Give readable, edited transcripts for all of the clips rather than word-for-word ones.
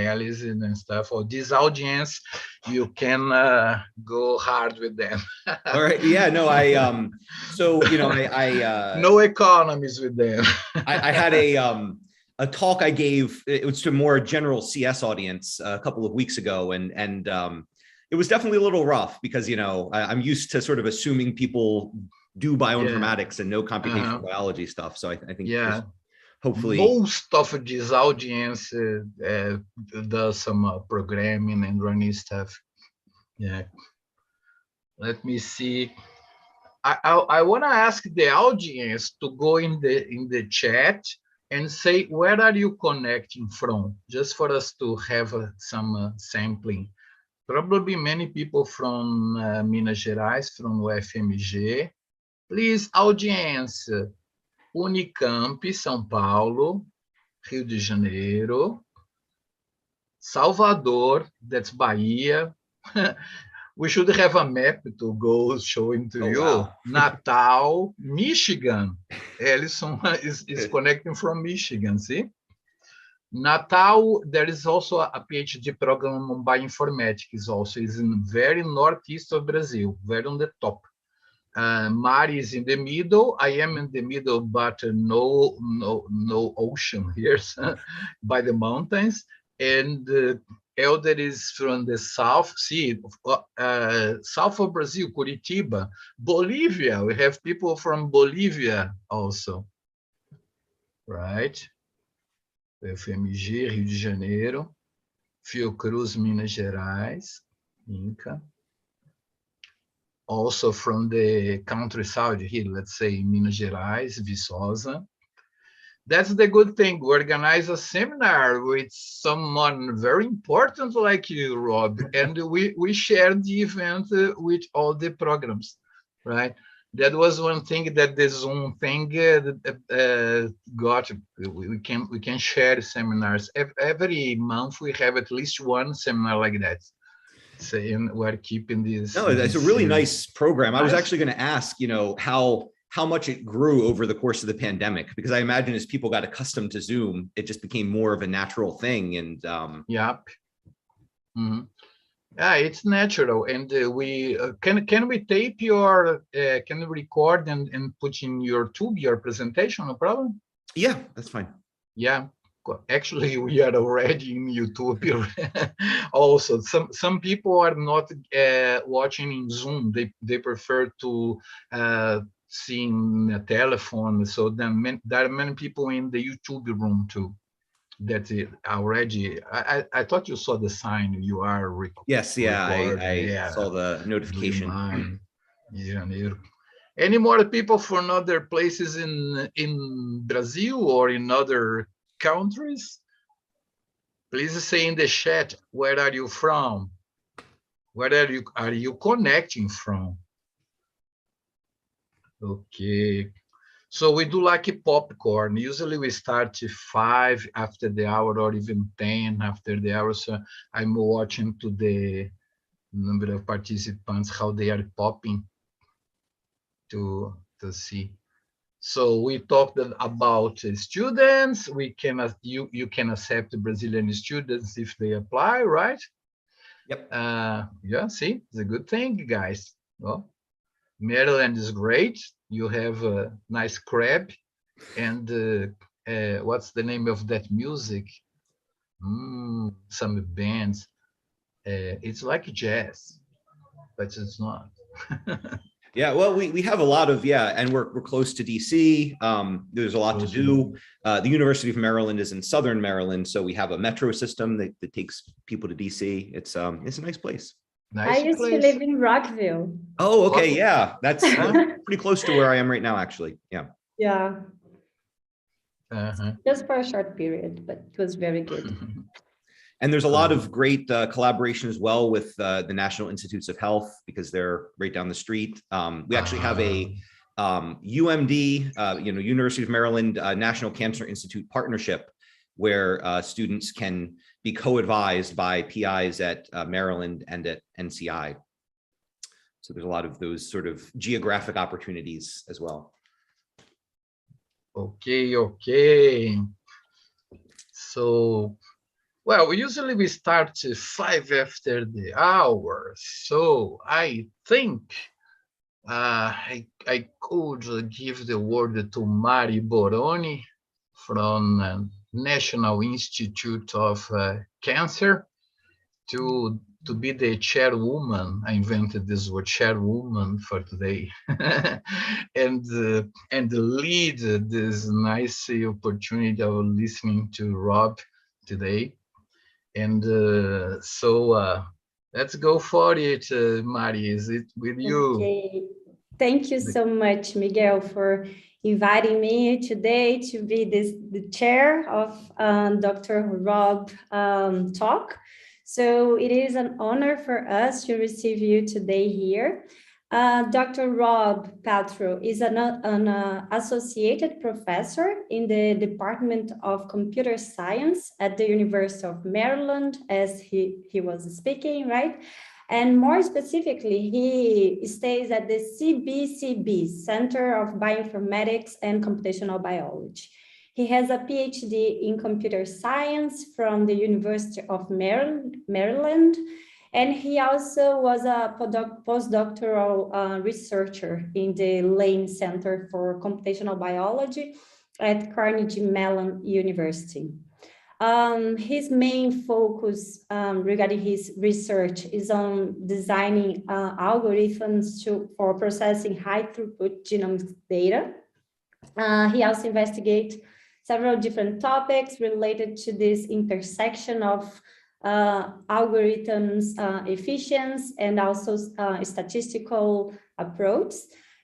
analysis and stuff. Or this audience, you can go hard with them. All right. Yeah. No. So no economies with them. I had a talk I gave. It was to a more general CS audience a couple of weeks ago, and it was definitely a little rough because I'm used to sort of assuming people do bioinformatics and know computational biology stuff. So I think hopefully most of this audience does some programming and running stuff. Yeah. Let me see. I want to ask the audience to go in the chat and say where are you connecting from, just for us to have some sampling. Probably many people from Minas Gerais, from UFMG. Please, audience, Unicamp, São Paulo, Rio de Janeiro, Salvador, that's Bahia. We should have a map to go showing to you. Wow. Natal, Michigan. Ellison is connecting from Michigan, see? Natal, there is also a PhD program on bioinformatics also. It's in very northeast of Brazil, very on the top. Mari is in the middle. I am in the middle, but no ocean here by the mountains. And Elder is from the south, south of Brazil, Curitiba. Bolivia, we have people from Bolivia also, right? FMG, Rio de Janeiro, Fiocruz, Minas Gerais, Inca. Also from the countryside here, let's say Minas Gerais, Viçosa. That's the good thing. We organize a seminar with someone very important like you, Rob, and we share the event with all the programs, right? That was one thing that the Zoom thing got. We can share seminars. Every month we have at least one seminar like that. So we're keeping this. No, it's a really nice program. I was actually going to ask, how much it grew over the course of the pandemic, because I imagine as people got accustomed to Zoom, it just became more of a natural thing. And yeah, it's natural. And we can we tape your can we record and put in your tube your presentation? No problem. Yeah, that's fine. Yeah. Actually, we are already in YouTube also. Some people are not watching in Zoom. They prefer to seeing a telephone. So then there are many people in the YouTube room too. That already. I thought you saw the sign. You are yes, yeah, I saw the notification. Any more people from other places in Brazil or in other countries? Please say in the chat, where are you from? Where are you connecting from? Okay, so we do like a popcorn. Usually we start at 5 after the hour or even 10 after the hour. So I'm watching to the number of participants, how they are popping to see. So we talked about students. We can you can accept Brazilian students if they apply, right? Yep. Yeah. See, it's a good thing, guys. Well, Maryland is great. You have a nice crab, and what's the name of that music? Some bands. It's like jazz, but it's not. Yeah, well, we have a lot of, and we're close to DC. There's a lot to do. The University of Maryland is in Southern Maryland, so we have a metro system that takes people to DC. It's a nice place. I used to live in Rockville. Oh, okay, yeah, that's pretty close to where I am right now, actually. Yeah. Yeah. Just for a short period, but it was very good. And there's a lot of great collaboration as well with the National Institutes of Health, because they're right down the street. We actually have a UMD, University of Maryland National Cancer Institute partnership, where students can be co-advised by PIs at Maryland and at NCI. So there's a lot of those sort of geographic opportunities as well. Okay. So Well, usually we start 5 after the hour, so I think I could give the word to Mari Boroni from National Institute of Cancer to be the chairwoman. I invented this word, chairwoman, for today, and lead this nice opportunity of listening to Rob today. And so let's go for it, Mari. Is it with you? Okay. Thank you so much, Miguel, for inviting me today to be the chair of Dr. Rob talk. So it is an honor for us to receive you today here. Dr. Rob Patro is an associated professor in the Department of Computer Science at the University of Maryland, as he was speaking, right? And more specifically, he stays at the CBCB, Center of Bioinformatics and Computational Biology. He has a PhD in computer science from the University of Maryland, and he also was a postdoctoral researcher in the Lane Center for Computational Biology at Carnegie Mellon University. His main focus regarding his research is on designing algorithms for processing high throughput genomic data. He also investigates several different topics related to this intersection of algorithms efficiency and also statistical approach.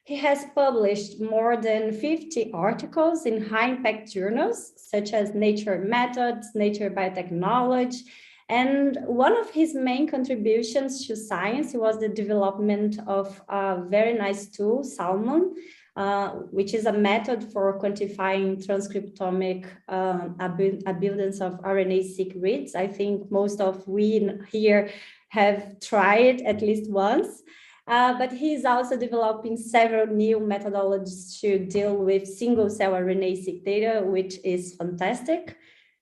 He has published more than 50 articles in high-impact journals, such as Nature Methods, Nature Biotechnology, and one of his main contributions to science was the development of a very nice tool, Salmon, which is a method for quantifying transcriptomic abundance of RNA-seq reads. I think most of we here have tried at least once. But he's also developing several new methodologies to deal with single-cell RNA-seq data, which is fantastic.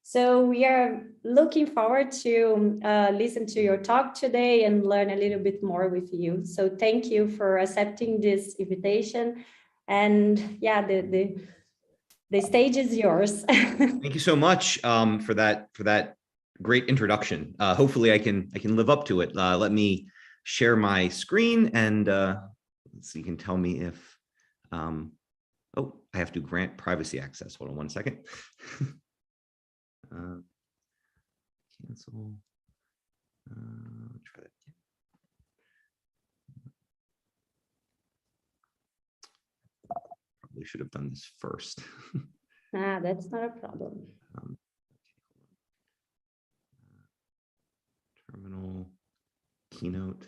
So we are looking forward to listen to your talk today and learn a little bit more with you. So thank you for accepting this invitation. And yeah, the stage is yours. Thank you so much for that great introduction. Hopefully I can live up to it. Let me share my screen and let's see, you can tell me if, oh, I have to grant privacy access. Hold on one second. Cancel. Try that again. Probably should have done this first. That's not a problem. Terminal. Keynote.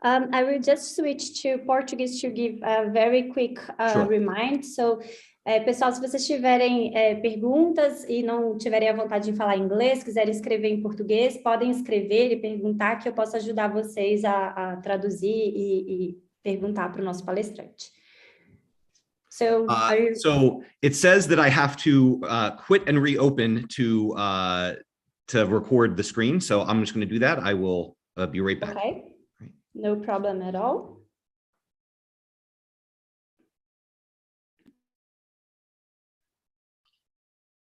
I will just switch to Portuguese to give a very quick remind. So, pessoal, se vocês tiverem perguntas e não tiverem a vontade de falar inglês, quiserem escrever em português, podem escrever e perguntar que eu posso ajudar vocês a traduzir e perguntar para o nosso palestrante. So, so it says that I have to quit and reopen to record the screen. So I'm just going to do that. I will be right back. Okay, no problem at all.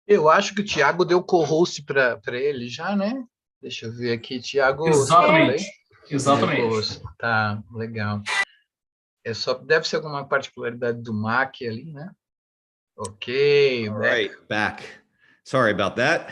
Eu acho que o Thiago deu co-host para ele já, né? Deixa eu ver aqui, Thiago. Exatamente. Exatamente. Tá, legal. Deve ser alguma particularidade do Mac ali, né? Ok. All right, back. Sorry about that.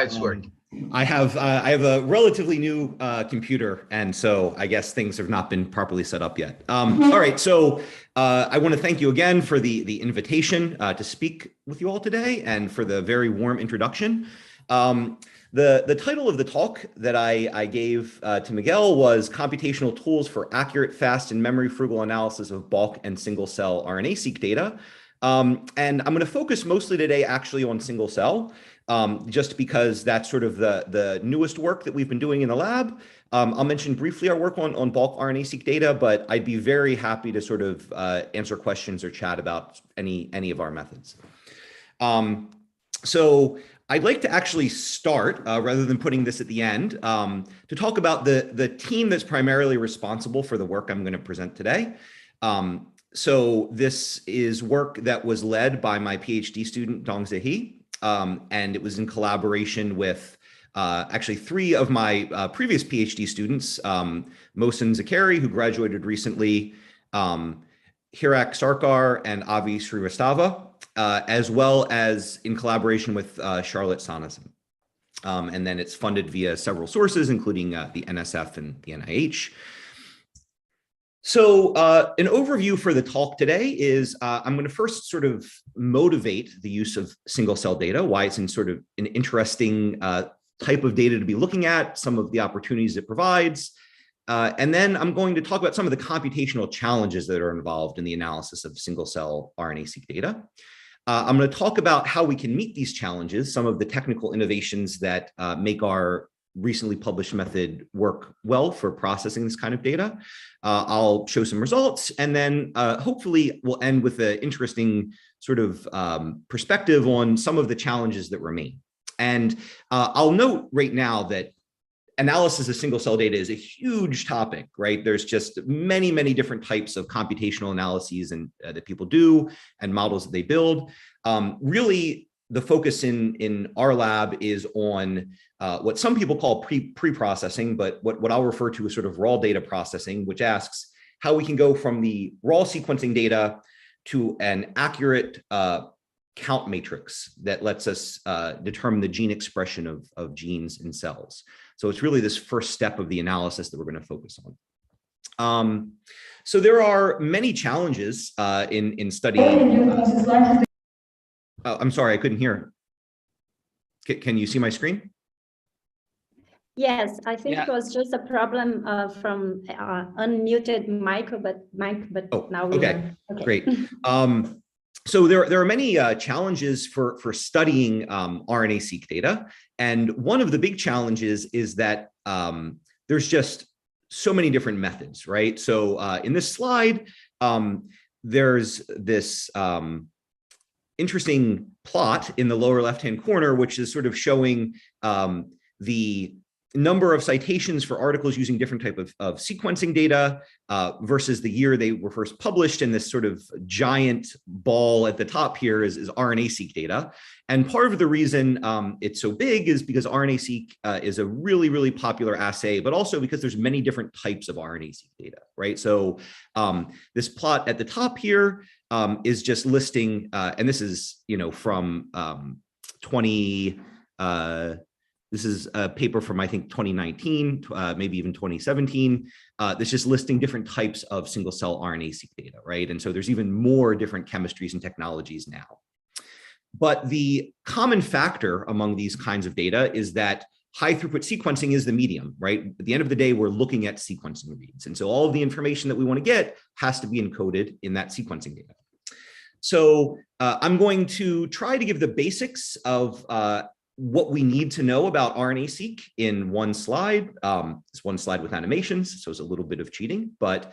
It's working. I have a relatively new computer, and so I guess things have not been properly set up yet. All right, so I want to thank you again for the invitation to speak with you all today and for the very warm introduction. The title of the talk that I gave to Miguel was Computational Tools for Accurate, Fast, and Memory-Frugal Analysis of Bulk and Single-Cell RNA-seq Data. And I'm going to focus mostly today actually on single-cell, just because that's sort of the newest work that we've been doing in the lab. I'll mention briefly our work on bulk RNA-seq data, but I'd be very happy to sort of answer questions or chat about any of our methods. So I'd like to actually start, rather than putting this at the end, to talk about the team that's primarily responsible for the work I'm going to present today. So this is work that was led by my PhD student, Dongse He, and it was in collaboration with actually 3 of my previous PhD students, Mohsen Zakari, who graduated recently, Hirak Sarkar, and Avi Srivastava, as well as in collaboration with Charlotte Sonnesen. And then it's funded via several sources, including the NSF and the NIH. So an overview for the talk today is I'm going to first sort of motivate the use of single cell data, why it's in sort of an interesting type of data to be looking at, some of the opportunities it provides. And then I'm going to talk about some of the computational challenges that are involved in the analysis of single cell RNA-seq data. I'm going to talk about how we can meet these challenges, some of the technical innovations that make our recently published method work well for processing this kind of data. I'll show some results, and then hopefully we'll end with an interesting sort of perspective on some of the challenges that remain. And I'll note right now that analysis of single cell data is a huge topic, right? There's just many, many different types of computational analyses and that people do and models that they build. Really, the focus in our lab is on what some people call pre-processing, but what I'll refer to as sort of raw data processing, which asks how we can go from the raw sequencing data to an accurate count matrix that lets us determine the gene expression of genes in cells. So it's really this first step of the analysis that we're going to focus on. So there are many challenges in studying. Oh, I'm sorry, I couldn't hear. Can you see my screen? Yes, I think it was just a problem from unmuted mic, but oh, now we okay. Okay. Great. So there are many challenges for studying RNA-seq data. And one of the big challenges is that there's just so many different methods, right? So in this slide, there's this interesting plot in the lower left-hand corner, which is sort of showing the number of citations for articles using different type of sequencing data versus the year they were first published. And this sort of giant ball at the top here is RNA-seq data. And part of the reason it's so big is because RNA-seq is a really, really popular assay, but also because there's many different types of RNA-seq data, right? So this plot at the top here is just listing, and this is, from this is a paper from, I think, 2019, maybe even 2017. That's just listing different types of single cell RNA-seq data, right? And so there's even more different chemistries and technologies now. But the common factor among these kinds of data is that high throughput sequencing is the medium, right? At the end of the day, we're looking at sequencing reads. And so all of the information that we want to get has to be encoded in that sequencing data. So I'm going to try to give the basics of what we need to know about RNA-seq in one slide. It's one slide with animations, so it's a little bit of cheating, but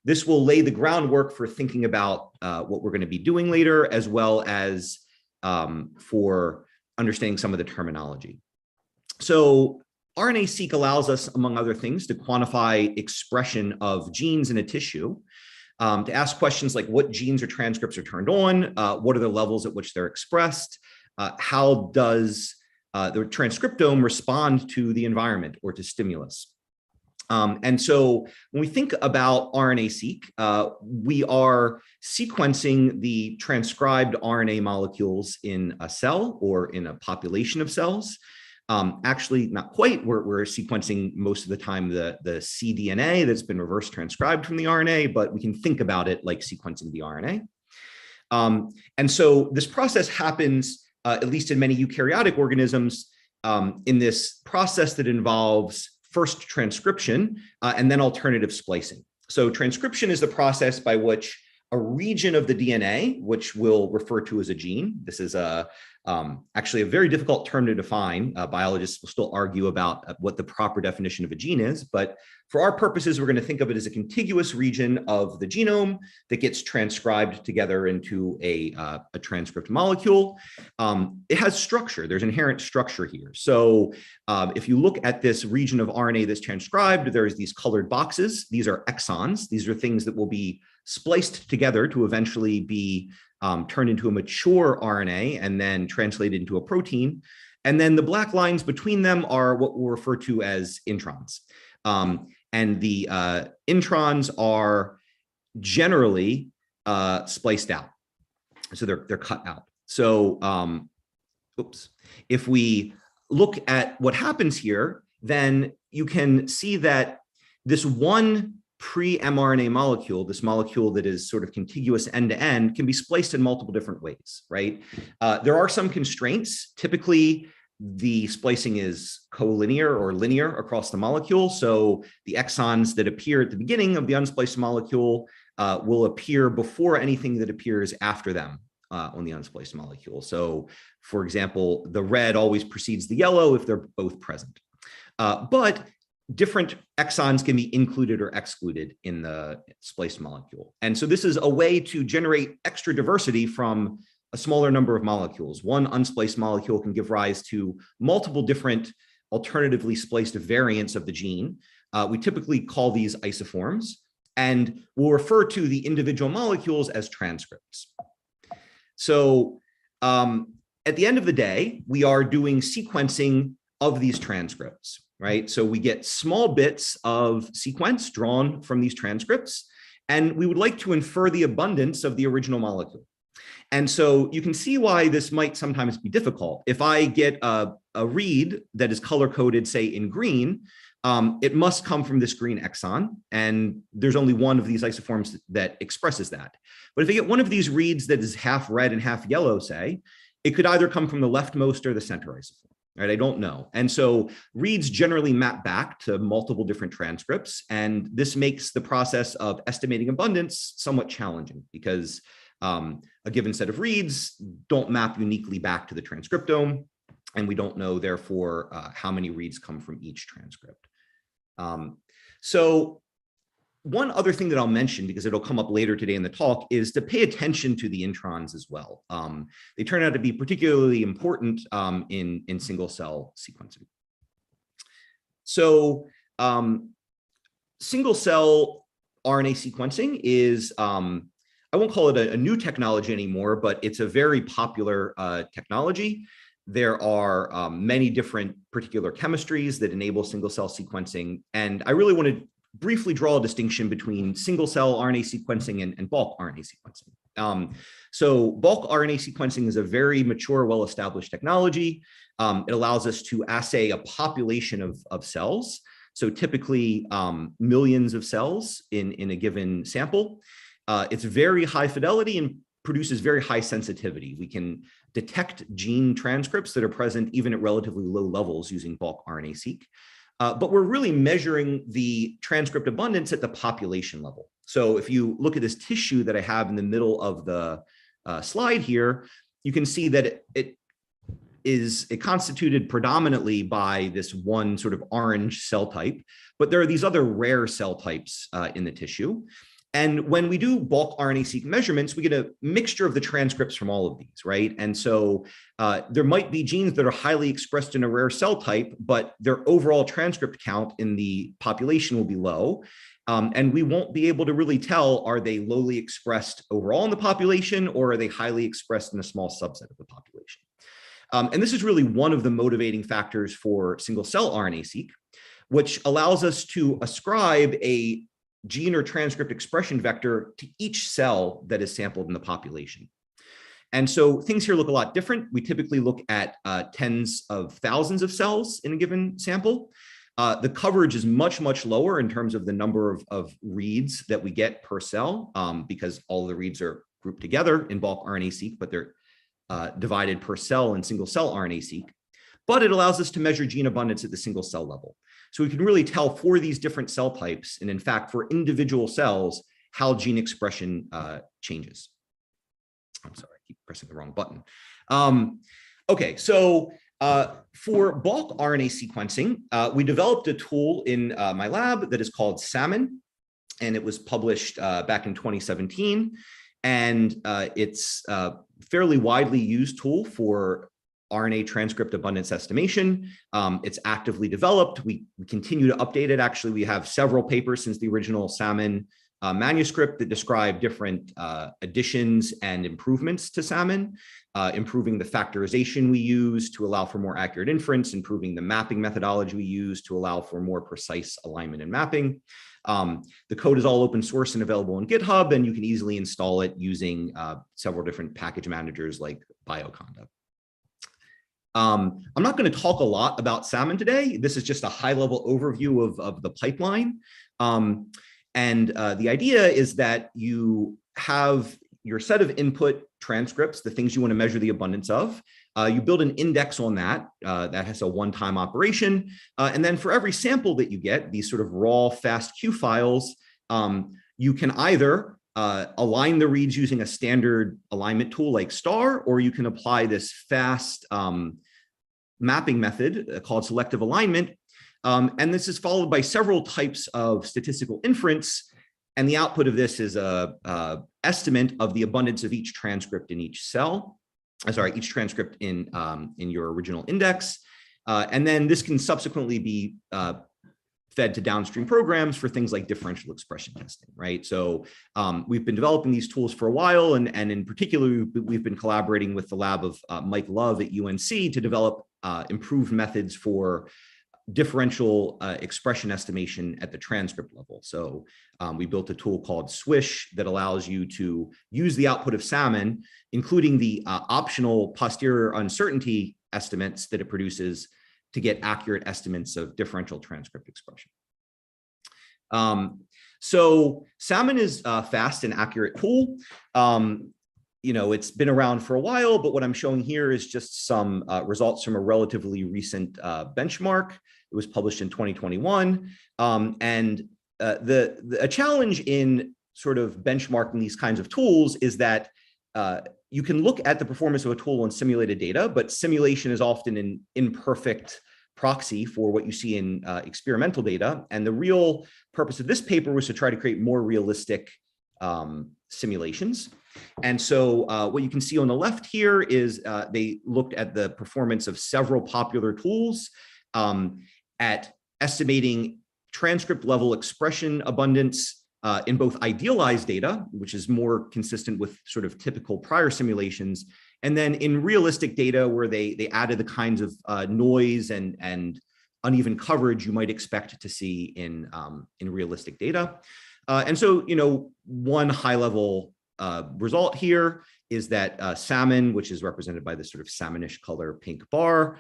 this will lay the groundwork for thinking about what we're going to be doing later, as well as for understanding some of the terminology. So RNA-seq allows us, among other things, to quantify expression of genes in a tissue, to ask questions like what genes or transcripts are turned on, what are the levels at which they're expressed, how does the transcriptome respond to the environment or to stimulus. And so when we think about RNA-seq, we are sequencing the transcribed RNA molecules in a cell or in a population of cells. Actually, not quite. We're sequencing most of the time the cDNA that's been reverse transcribed from the RNA, but we can think about it like sequencing the RNA. And so this process happens, at least in many eukaryotic organisms, in this process that involves first transcription and then alternative splicing. So transcription is the process by which a region of the DNA, which we'll refer to as a gene, this is a Actually a very difficult term to define. Biologists will still argue about what the proper definition of a gene is, but for our purposes, we're going to think of it as a contiguous region of the genome that gets transcribed together into a transcript molecule. It has structure. There's inherent structure here. So if you look at this region of RNA that's transcribed, there's these colored boxes. These are exons. These are things that will be spliced together to eventually be turned into a mature RNA and then translated into a protein. And then the black lines between them are what we'll refer to as introns. And the introns are generally spliced out. So they're cut out. So if we look at what happens here, then you can see that this one pre-mRNA molecule, this molecule that is sort of contiguous end-to-end, can be spliced in multiple different ways, right? There are some constraints. Typically, the splicing is collinear or linear across the molecule. So the exons that appear at the beginning of the unspliced molecule will appear before anything that appears after them on the unspliced molecule. So, for example, the red always precedes the yellow if they're both present. But different exons can be included or excluded in the spliced molecule. And so this is a way to generate extra diversity from a smaller number of molecules. One unspliced molecule can give rise to multiple different alternatively spliced variants of the gene. We typically call these isoforms, and we'll refer to the individual molecules as transcripts. So at the end of the day, we are doing sequencing of these transcripts, right? So we get small bits of sequence drawn from these transcripts, and we would like to infer the abundance of the original molecule. And so you can see why this might sometimes be difficult. If I get a read that is color-coded, say in green, it must come from this green exon, and there's only one of these isoforms that expresses that. But if I get one of these reads that is half red and half yellow, say, it could either come from the leftmost or the center isoform. Right, I don't know. And so reads generally map back to multiple different transcripts. And this makes the process of estimating abundance somewhat challenging because a given set of reads don't map uniquely back to the transcriptome. And we don't know, therefore, how many reads come from each transcript. So one other thing that I'll mention, because it'll come up later today in the talk, is to pay attention to the introns as well. They turn out to be particularly important in single cell sequencing. So single cell RNA sequencing is, I won't call it a new technology anymore, but it's a very popular technology. There are many different particular chemistries that enable single cell sequencing. And I really want to briefly draw a distinction between single cell RNA sequencing and bulk RNA sequencing. So bulk RNA sequencing is a very mature, well-established technology. It allows us to assay a population of cells. So typically millions of cells in a given sample. It's very high fidelity and produces very high sensitivity. We can detect gene transcripts that are present even at relatively low levels using bulk RNA-seq. But we're really measuring the transcript abundance at the population level. So if you look at this tissue that I have in the middle of the slide here, you can see that it is constituted predominantly by this one sort of orange cell type, but there are these other rare cell types in the tissue. And when we do bulk RNA-seq measurements, we get a mixture of the transcripts from all of these, right? And so there might be genes that are highly expressed in a rare cell type, but their overall transcript count in the population will be low. And we won't be able to really tell, are they lowly expressed overall in the population, or are they highly expressed in a small subset of the population? And this is really one of the motivating factors for single cell RNA-seq, which allows us to ascribe a gene or transcript expression vector to each cell that is sampled in the population. And so things here look a lot different. We typically look at tens of thousands of cells in a given sample. The coverage is much, much lower in terms of the number of reads that we get per cell, because all of the reads are grouped together in bulk RNA-seq, but they're divided per cell in single cell RNA-seq. But it allows us to measure gene abundance at the single cell level. So we can really tell for these different cell types, and in fact, for individual cells, how gene expression changes. I'm sorry, I keep pressing the wrong button. Okay, so for bulk RNA sequencing, we developed a tool in my lab that is called Salmon, and it was published back in 2017. And it's a fairly widely used tool for RNA transcript abundance estimation. It's actively developed. We continue to update it. Actually, we have several papers since the original Salmon manuscript that describe different additions and improvements to Salmon, improving the factorization we use to allow for more accurate inference, improving the mapping methodology we use to allow for more precise alignment and mapping. The code is all open source and available on GitHub, and you can easily install it using several different package managers like Bioconda. I'm not going to talk a lot about Salmon today. This is just a high-level overview of the pipeline. And the idea is that you have your set of input transcripts, the things you want to measure the abundance of. You build an index on that. That has a one-time operation. And then for every sample that you get, these sort of raw FASTQ files, you can either align the reads using a standard alignment tool like STAR, or you can apply this fast mapping method called selective alignment. And this is followed by several types of statistical inference. And the output of this is a estimate of the abundance of each transcript in each cell. Each transcript in your original index. And then this can subsequently be fed to downstream programs for things like differential expression testing, right? So we've been developing these tools for a while, and in particular, we've been collaborating with the lab of Mike Love at UNC to develop improved methods for differential expression estimation at the transcript level. So we built a tool called Swish that allows you to use the output of Salmon, including the optional posterior uncertainty estimates that it produces, to get accurate estimates of differential transcript expression. So Salmon is a fast and accurate tool. It's been around for a while, but what I'm showing here is just some results from a relatively recent benchmark. It was published in 2021. A challenge in sort of benchmarking these kinds of tools is that you can look at the performance of a tool on simulated data, but simulation is often an imperfect proxy for what you see in experimental data. And the real purpose of this paper was to try to create more realistic simulations. And so what you can see on the left here is they looked at the performance of several popular tools at estimating transcript level expression abundance in both idealized data, which is more consistent with sort of typical prior simulations, and then in realistic data where they added the kinds of noise and uneven coverage you might expect to see in realistic data. And so, one high level result here is that Salmon, which is represented by this sort of salmonish color pink bar,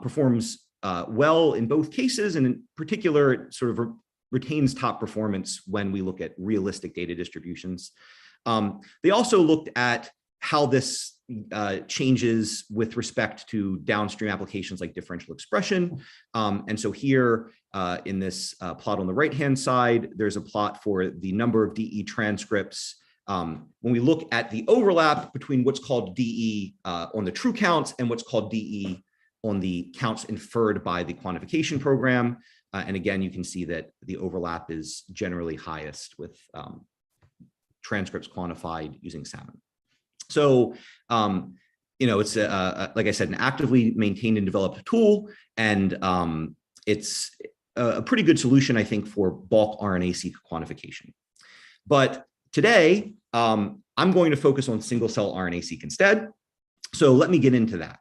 performs well in both cases, and in particular, it sort of retains top performance when we look at realistic data distributions. They also looked at how this changes with respect to downstream applications like differential expression. And so here in this plot on the right-hand side, there's a plot for the number of DE transcripts. When we look at the overlap between what's called DE on the true counts and what's called DE on the counts inferred by the quantification program. And again, you can see that the overlap is generally highest with transcripts quantified using Salmon. So, it's like I said, an actively maintained and developed tool, and it's a pretty good solution, I think, for bulk RNA-seq quantification. But today, I'm going to focus on single-cell RNA-seq instead. So let me get into that.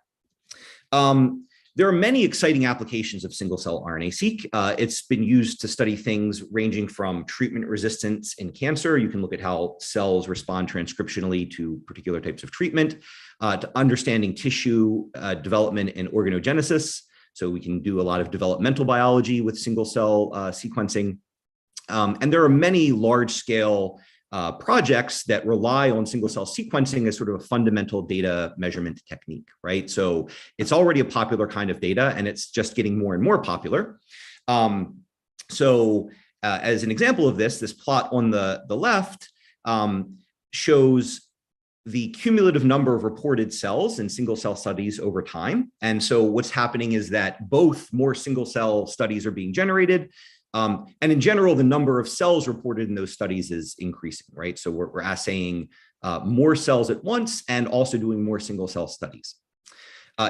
There are many exciting applications of single-cell RNA-seq. It's been used to study things ranging from treatment resistance in cancer. You can look at how cells respond transcriptionally to particular types of treatment, to understanding tissue development and organogenesis. So we can do a lot of developmental biology with single-cell sequencing. And there are many large-scale projects that rely on single-cell sequencing as sort of a fundamental data measurement technique, right? So it's already a popular kind of data, and it's just getting more and more popular. As an example of this plot on the left shows the cumulative number of reported cells in single cell studies over time. And so what's happening is that both more single cell studies are being generated, and in general, the number of cells reported in those studies is increasing, right? So we're assaying more cells at once and also doing more single cell studies.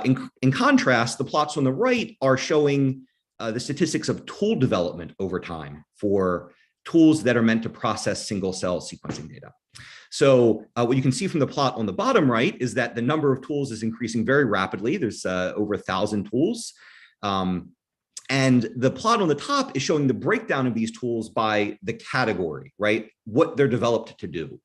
In contrast, the plots on the right are showing the statistics of tool development over time for tools that are meant to process single cell sequencing data. So what you can see from the plot on the bottom right is that the number of tools is increasing very rapidly. There's over 1,000 tools. And the plot on the top is showing the breakdown of these tools by the category, right? What they're developed to do.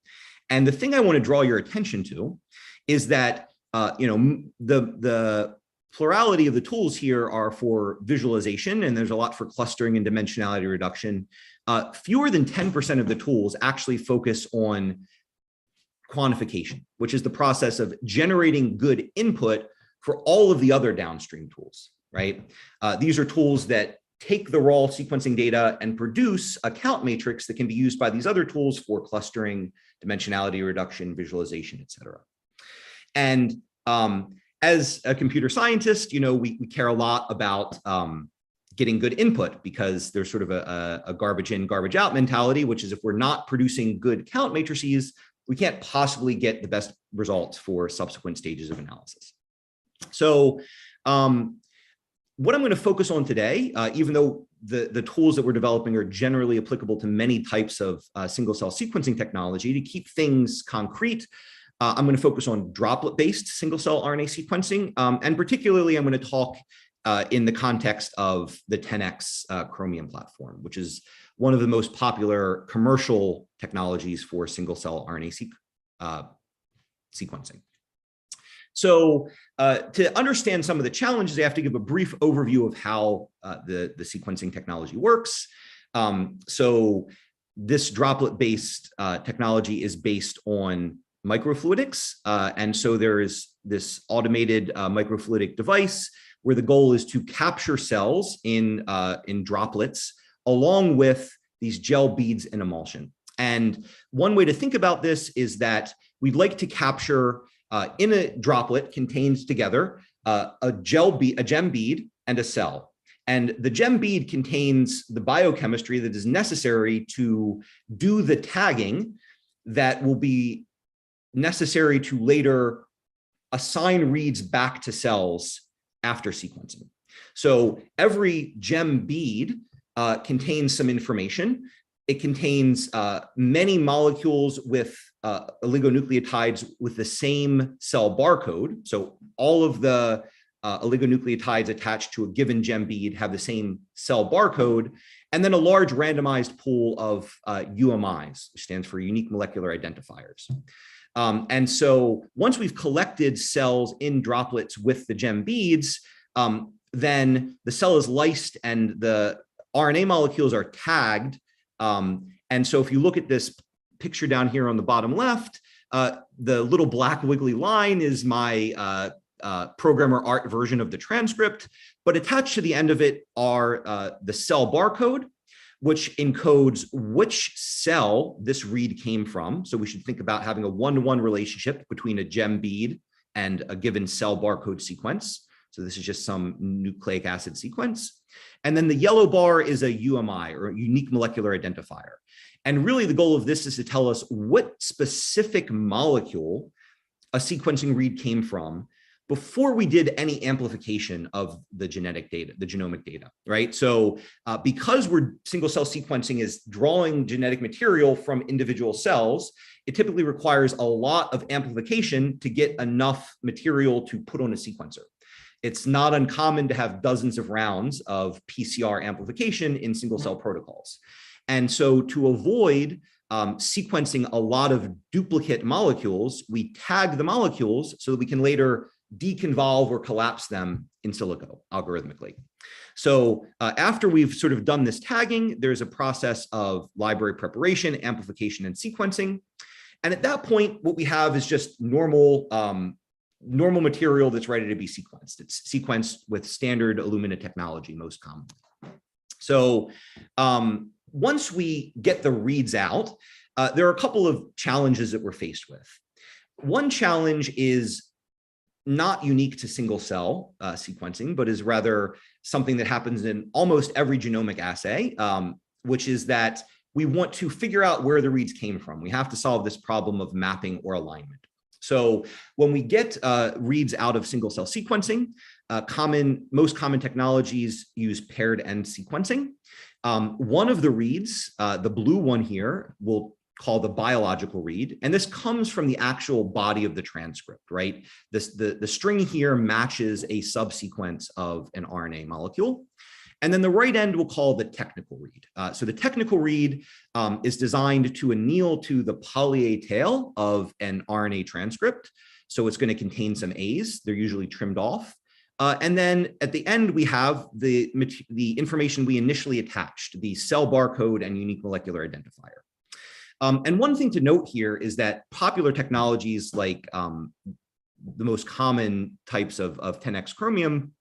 And the thing I want to draw your attention to is that the plurality of the tools here are for visualization, and there's a lot for clustering and dimensionality reduction. Fewer than 10% of the tools actually focus on quantification, which is the process of generating good input for all of the other downstream tools, right? These are tools that take the raw sequencing data and produce a count matrix that can be used by these other tools for clustering, dimensionality reduction, visualization, et cetera. And as a computer scientist, we care a lot about getting good input, because there's sort of a garbage in, garbage out mentality, which is if we're not producing good count matrices, we can't possibly get the best results for subsequent stages of analysis. So what I'm going to focus on today, even though the tools that we're developing are generally applicable to many types of single cell sequencing technology, to keep things concrete, I'm going to focus on droplet-based single cell RNA sequencing. And particularly, I'm going to talk in the context of the 10x Chromium platform, which is one of the most popular commercial technologies for single cell RNA sequencing. So to understand some of the challenges, I have to give a brief overview of how the sequencing technology works. So this droplet-based technology is based on microfluidics. And so there is this automated microfluidic device where the goal is to capture cells in droplets along with these gel beads in emulsion. And one way to think about this is that we'd like to capture in a droplet contained together a gem bead and a cell. And the gem bead contains the biochemistry that is necessary to do the tagging that will be necessary to later assign reads back to cells after sequencing. So every gem bead contains some information. It contains many molecules with oligonucleotides with the same cell barcode. So all of the oligonucleotides attached to a given gem bead have the same cell barcode, and then a large randomized pool of UMIs, which stands for unique molecular identifiers. And so once we've collected cells in droplets with the gem beads, then the cell is lysed and the RNA molecules are tagged. And so if you look at this picture down here on the bottom left, the little black wiggly line is my programmer art version of the transcript, but attached to the end of it are the cell barcode, which encodes which cell this read came from. So we should think about having a one-to-one relationship between a gem bead and a given cell barcode sequence. So this is just some nucleic acid sequence. And then the yellow bar is a UMI, or a unique molecular identifier. And really the goal of this is to tell us what specific molecule a sequencing read came from before we did any amplification of the genetic data, the genomic data, right? So because we're single cell sequencing is drawing genetic material from individual cells, it typically requires a lot of amplification to get enough material to put on a sequencer. It's not uncommon to have dozens of rounds of PCR amplification in single cell protocols. And so to avoid sequencing a lot of duplicate molecules, we tag the molecules so that we can later deconvolve or collapse them in silico algorithmically. So after we've sort of done this tagging, there's a process of library preparation, amplification, and sequencing. And at that point, what we have is just normal material that's ready to be sequenced. It's sequenced with standard Illumina technology most commonly. So once we get the reads out, there are a couple of challenges that we're faced with. one challenge is not unique to single cell sequencing, but is rather something that happens in almost every genomic assay, which is that we want to figure out where the reads came from. We have to solve this problem of mapping or alignment. So when we get reads out of single cell sequencing, most common technologies use paired end sequencing. One of the reads, the blue one here, we'll call the biological read, and this comes from the actual body of the transcript, right? The string here matches a subsequence of an RNA molecule. And then the right end we'll call the technical read. So the technical read is designed to anneal to the poly A tail of an RNA transcript. So it's going to contain some A's. They're usually trimmed off. And then at the end, we have the information we initially attached, the cell barcode and unique molecular identifier. And one thing to note here is that popular technologies like the most common types of 10x chromium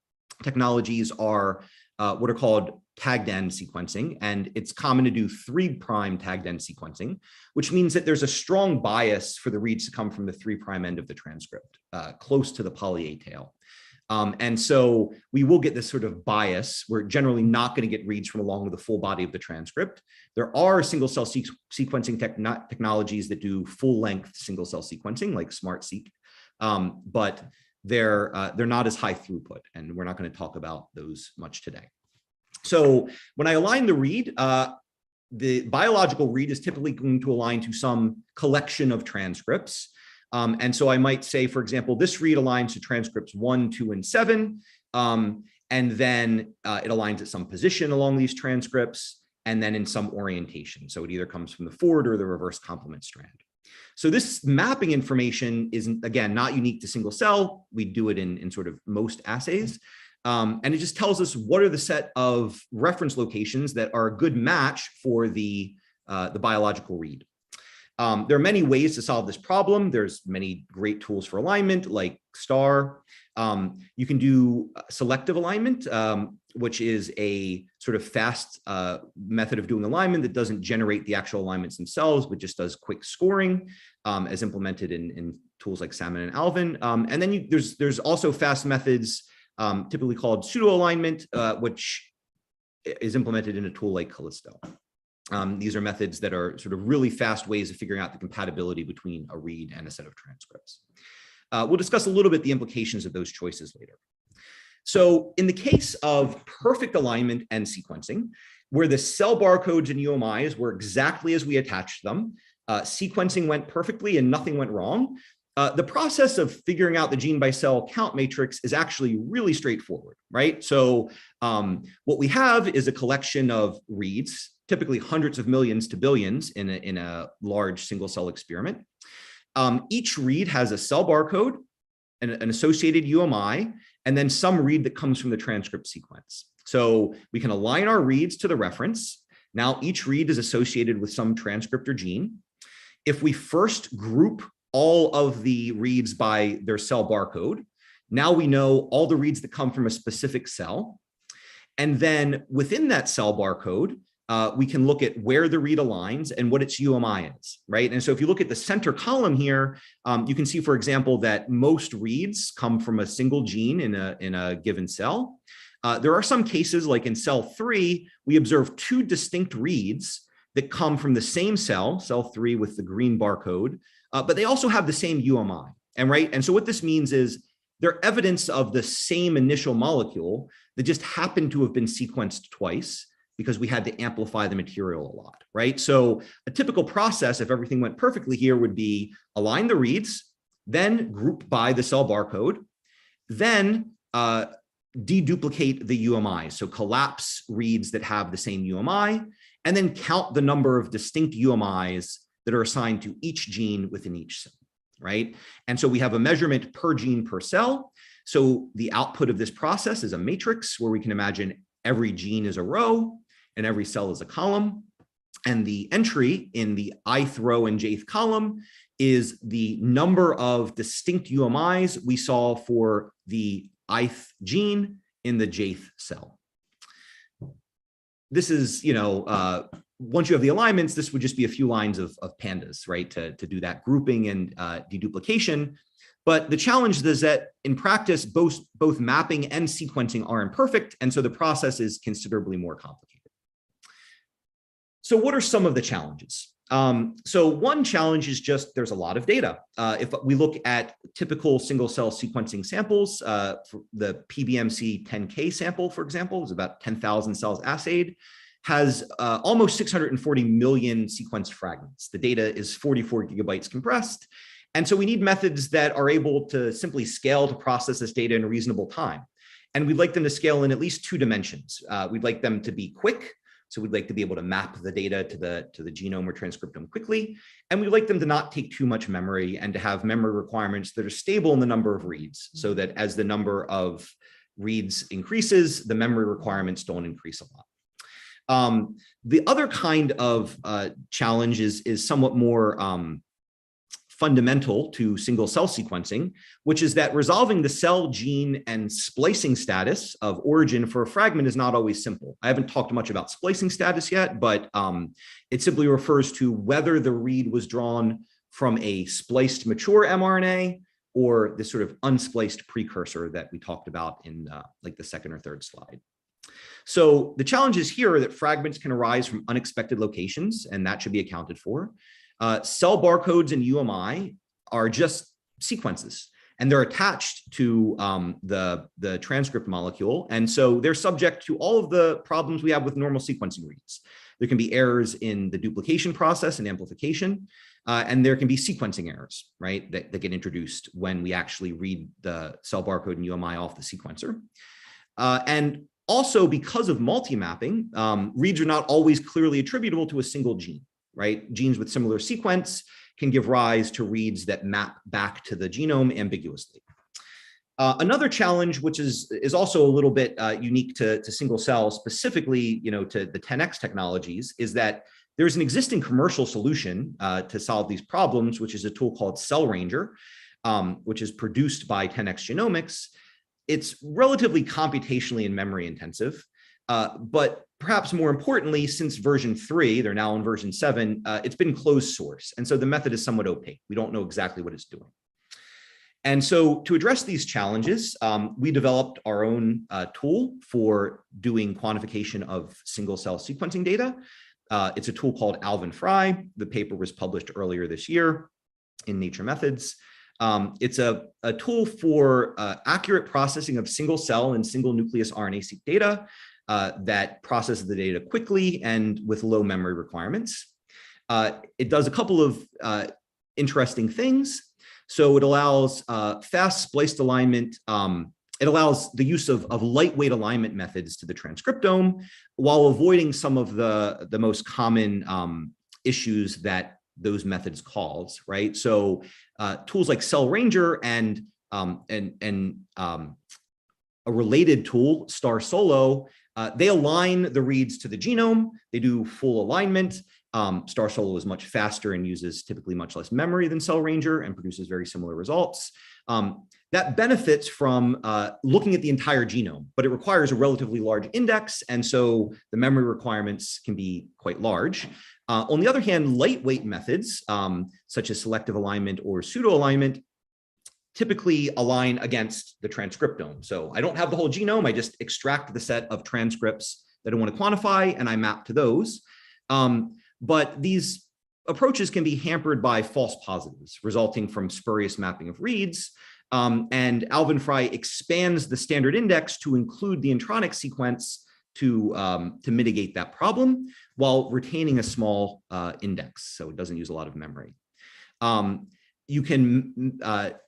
technologies are what are called tagged end sequencing. And it's common to do 3' tagged end sequencing, which means that there's a strong bias for the reads to come from the 3' end of the transcript, close to the poly A tail. And so we will get this sort of bias. We're generally not going to get reads from along with the full body of the transcript. There are single cell sequencing technologies that do full length single cell sequencing like SmartSeq, but they're not as high throughput, and we're not going to talk about those much today. So when I align the read, the biological read is typically going to align to some collection of transcripts. And so I might say, for example, this read aligns to transcripts 1, 2, and 7, and then it aligns at some position along these transcripts, and then in some orientation. So it either comes from the forward or the reverse complement strand. So this mapping information is, again, not unique to single cell. We do it in sort of most assays. And it just tells us what are the set of reference locations that are a good match for the biological read. There are many ways to solve this problem. There's many great tools for alignment like STAR. You can do selective alignment, which is a sort of fast method of doing alignment that doesn't generate the actual alignments themselves, but just does quick scoring, as implemented in tools like Salmon and Alevin. And then there's also fast methods, typically called pseudo alignment, which is implemented in a tool like Callisto. These are methods that are sort of really fast ways of figuring out the compatibility between a read and a set of transcripts. We'll discuss a little bit the implications of those choices later. So in the case of perfect alignment and sequencing, where the cell barcodes and UMIs were exactly as we attached them, sequencing went perfectly and nothing went wrong, the process of figuring out the gene by cell count matrix is actually really straightforward, right? So what we have is a collection of reads, typically hundreds of millions to billions in a large single cell experiment. Each read has a cell barcode, an associated UMI, and then some read that comes from the transcript sequence. So we can align our reads to the reference. Now each read is associated with some transcript or gene. If we first group all of the reads by their cell barcode, now we know all the reads that come from a specific cell. And then within that cell barcode, we can look at where the read aligns and what its UMI is, right? And so if you look at the center column here, you can see, for example, that most reads come from a single gene in a given cell. There are some cases, like in cell 3, we observe 2 distinct reads that come from the same cell, cell 3 with the green barcode, but they also have the same UMI, and so what this means is they're evidence of the same initial molecule that just happened to have been sequenced twice, because we had to amplify the material a lot, right? So a typical process, if everything went perfectly here, would be align the reads, then group by the cell barcode, then deduplicate the UMI. So collapse reads that have the same UMI, and then count the number of distinct UMIs that are assigned to each gene within each cell, right? And so we have a measurement per gene per cell. So the output of this process is a matrix where we can imagine every gene is a row and every cell is a column. And the entry in the ith row and jth column is the number of distinct UMIs we saw for the ith gene in the jth cell. This is, once you have the alignments, this would just be a few lines of pandas, right, to do that grouping and deduplication. But the challenge is that in practice, both mapping and sequencing are imperfect, and so the process is considerably more complicated. So what are some of the challenges? So one challenge is just there's a lot of data. If we look at typical single-cell sequencing samples, for the PBMC 10K sample, for example, is about 10,000 cells assayed, has almost 640 million sequenced fragments. The data is 44 gigabytes compressed. And so we need methods that are able to simply scale to process this data in a reasonable time. And we'd like them to scale in at least 2 dimensions. We'd like them to be quick. So we'd like to be able to map the data to the genome or transcriptome quickly. And we'd like them to not take too much memory and to have memory requirements that are stable in the number of reads, so that as the number of reads increases, the memory requirements don't increase a lot. The other kind of challenge is somewhat more fundamental to single cell sequencing, which is that resolving the cell, gene, and splicing status of origin for a fragment is not always simple. I haven't talked much about splicing status yet, but it simply refers to whether the read was drawn from a spliced mature mRNA or this sort of unspliced precursor that we talked about in like the second or third slide. So the challenges here are that fragments can arise from unexpected locations, and that should be accounted for. Cell barcodes and UMI are just sequences, and they're attached to the transcript molecule. And so they're subject to all of the problems we have with normal sequencing reads. There can be errors in the duplication process and amplification, and there can be sequencing errors, right, that get introduced when we actually read the cell barcode and UMI off the sequencer. And also, because of multi-mapping, reads are not always clearly attributable to a single gene. Right? Genes with similar sequence can give rise to reads that map back to the genome ambiguously. Another challenge, which is also a little bit unique to single cell, specifically, to the 10x technologies, is that there's an existing commercial solution to solve these problems, which is a tool called Cell Ranger, which is produced by 10x Genomics. It's relatively computationally and memory intensive, but perhaps more importantly, since version 3, they're now in version 7, it's been closed source. And so the method is somewhat opaque. We don't know exactly what it's doing. And so to address these challenges, we developed our own tool for doing quantification of single cell sequencing data. It's a tool called Alevin-fry. The paper was published earlier this year in Nature Methods. It's a tool for accurate processing of single cell and single nucleus RNA-seq data that processes the data quickly and with low memory requirements. It does a couple of interesting things. So it allows fast spliced alignment. It allows the use of lightweight alignment methods to the transcriptome while avoiding some of the most common issues that those methods cause, right? So tools like Cell Ranger and a related tool, Star Solo, they align the reads to the genome. They do full alignment. Star Solo is much faster and uses typically much less memory than Cell Ranger and produces very similar results. That benefits from looking at the entire genome, but it requires a relatively large index, and so the memory requirements can be quite large. On the other hand, lightweight methods, such as selective alignment or pseudo-alignment, typically align against the transcriptome. So I don't have the whole genome, I just extract the set of transcripts that I want to quantify, and I map to those. But these approaches can be hampered by false positives resulting from spurious mapping of reads. And Alevin-fry expands the standard index to include the intronic sequence to mitigate that problem while retaining a small index, so it doesn't use a lot of memory. You can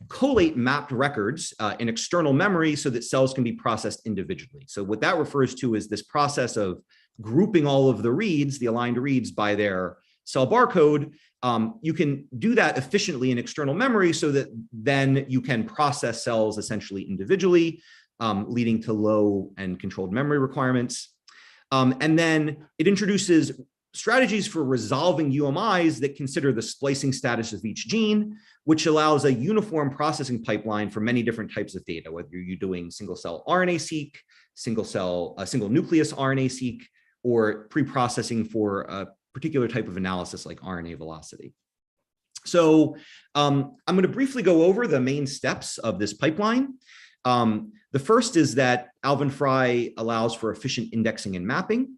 collate mapped records in external memory so that cells can be processed individually. So what that refers to is this process of grouping all of the reads, the aligned reads, by their cell barcode. You can do that efficiently in external memory so that then you can process cells essentially individually, leading to low and controlled memory requirements. And then it introduces strategies for resolving UMIs that consider the splicing status of each gene, which allows a uniform processing pipeline for many different types of data, whether you're doing single cell RNA-seq, single nucleus RNA-seq, or pre-processing for particular type of analysis like RNA velocity. So I'm going to briefly go over the main steps of this pipeline. The first is that Alevin-fry allows for efficient indexing and mapping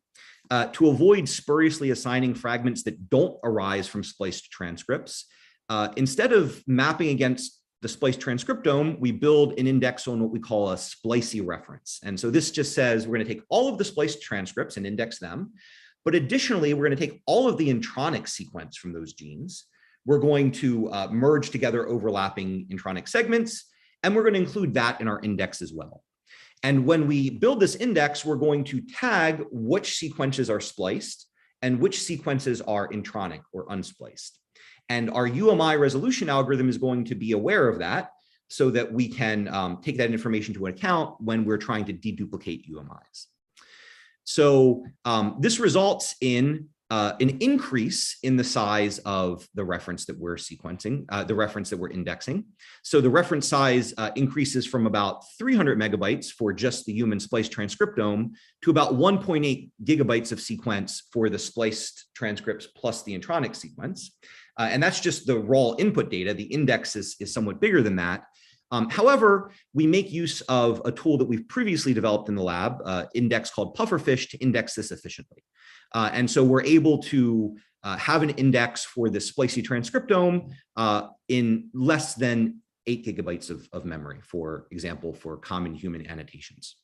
to avoid spuriously assigning fragments that don't arise from spliced transcripts. Instead of mapping against the spliced transcriptome, we build an index on what we call a splicey reference. And so this just says we're going to take all of the spliced transcripts and index them. But additionally, we're going to take all of the intronic sequence from those genes. We're going to merge together overlapping intronic segments, and we're going to include that in our index as well. And when we build this index, we're going to tag which sequences are spliced and which sequences are intronic or unspliced. And our UMI resolution algorithm is going to be aware of that so that we can take that information into account when we're trying to deduplicate UMIs. So this results in an increase in the size of the reference that we're sequencing, the reference that we're indexing. So the reference size increases from about 300 megabytes for just the human spliced transcriptome to about 1.8 gigabytes of sequence for the spliced transcripts plus the intronic sequence. And that's just the raw input data. The index is somewhat bigger than that. However, we make use of a tool that we've previously developed in the lab, index called pufferfish, to index this efficiently. And so we're able to have an index for the splicey transcriptome in less than 8 gigabytes of memory, for example, for common human annotations.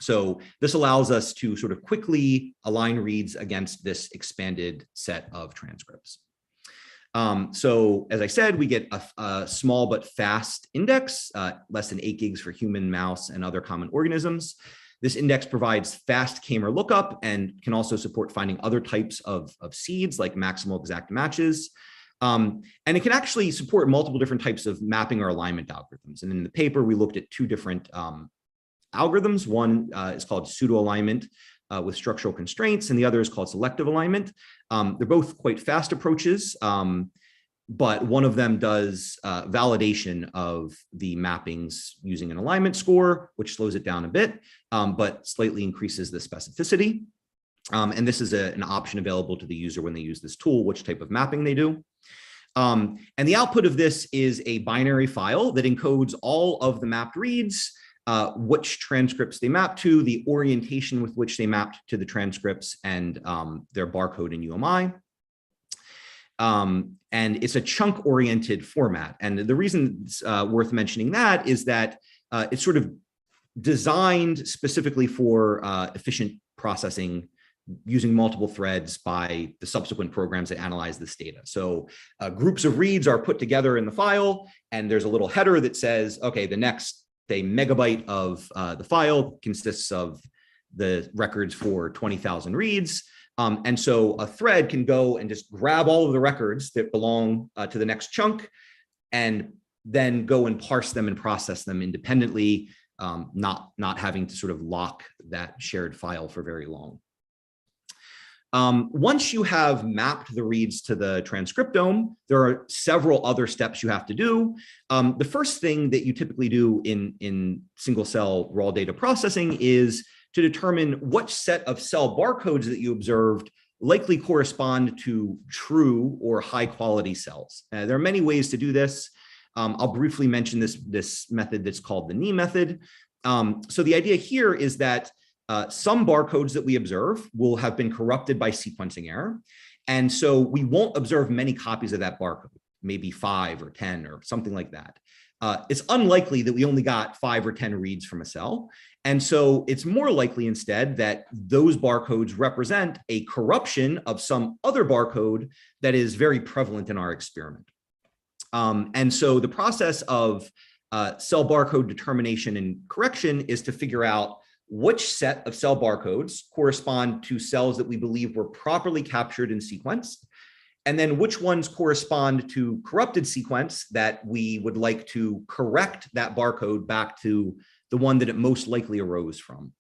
So this allows us to sort of quickly align reads against this expanded set of transcripts. So as I said, we get a small but fast index, less than 8 gigs for human, mouse, and other common organisms. This index provides fast k-mer lookup and can also support finding other types of seeds like maximal exact matches. And it can actually support multiple different types of mapping or alignment algorithms. And in the paper, we looked at 2 different algorithms. One is called pseudo-alignment with structural constraints, and the other is called selective alignment. They're both quite fast approaches, but one of them does validation of the mappings using an alignment score, which slows it down a bit, but slightly increases the specificity. And this is an option available to the user when they use this tool, which type of mapping they do. And the output of this is a binary file that encodes all of the mapped reads, which transcripts they map to, the orientation with which they mapped to the transcripts, and their barcode and UMI. And it's a chunk-oriented format. And the reason it's worth mentioning that is that it's sort of designed specifically for efficient processing using multiple threads by the subsequent programs that analyze this data. So groups of reads are put together in the file, and there's a little header that says, okay, the next, say, megabyte of the file consists of the records for 20,000 reads. And so a thread can go and just grab all of the records that belong to the next chunk and then go and parse them and process them independently, not having to sort of lock that shared file for very long. Once you have mapped the reads to the transcriptome, there are several other steps you have to do. The first thing that you typically do in single cell raw data processing is to determine which set of cell barcodes that you observed likely correspond to true or high quality cells. There are many ways to do this. I'll briefly mention this method that's called the knee method. So the idea here is that some barcodes that we observe will have been corrupted by sequencing error. And so we won't observe many copies of that barcode, maybe 5 or 10 or something like that. It's unlikely that we only got 5 or 10 reads from a cell. And so it's more likely instead that those barcodes represent a corruption of some other barcode that is very prevalent in our experiment. And so the process of cell barcode determination and correction is to figure out which set of cell barcodes correspond to cells that we believe were properly captured and sequenced, and then which ones correspond to corrupted sequence that we would like to correct that barcode back to the one that it most likely arose from.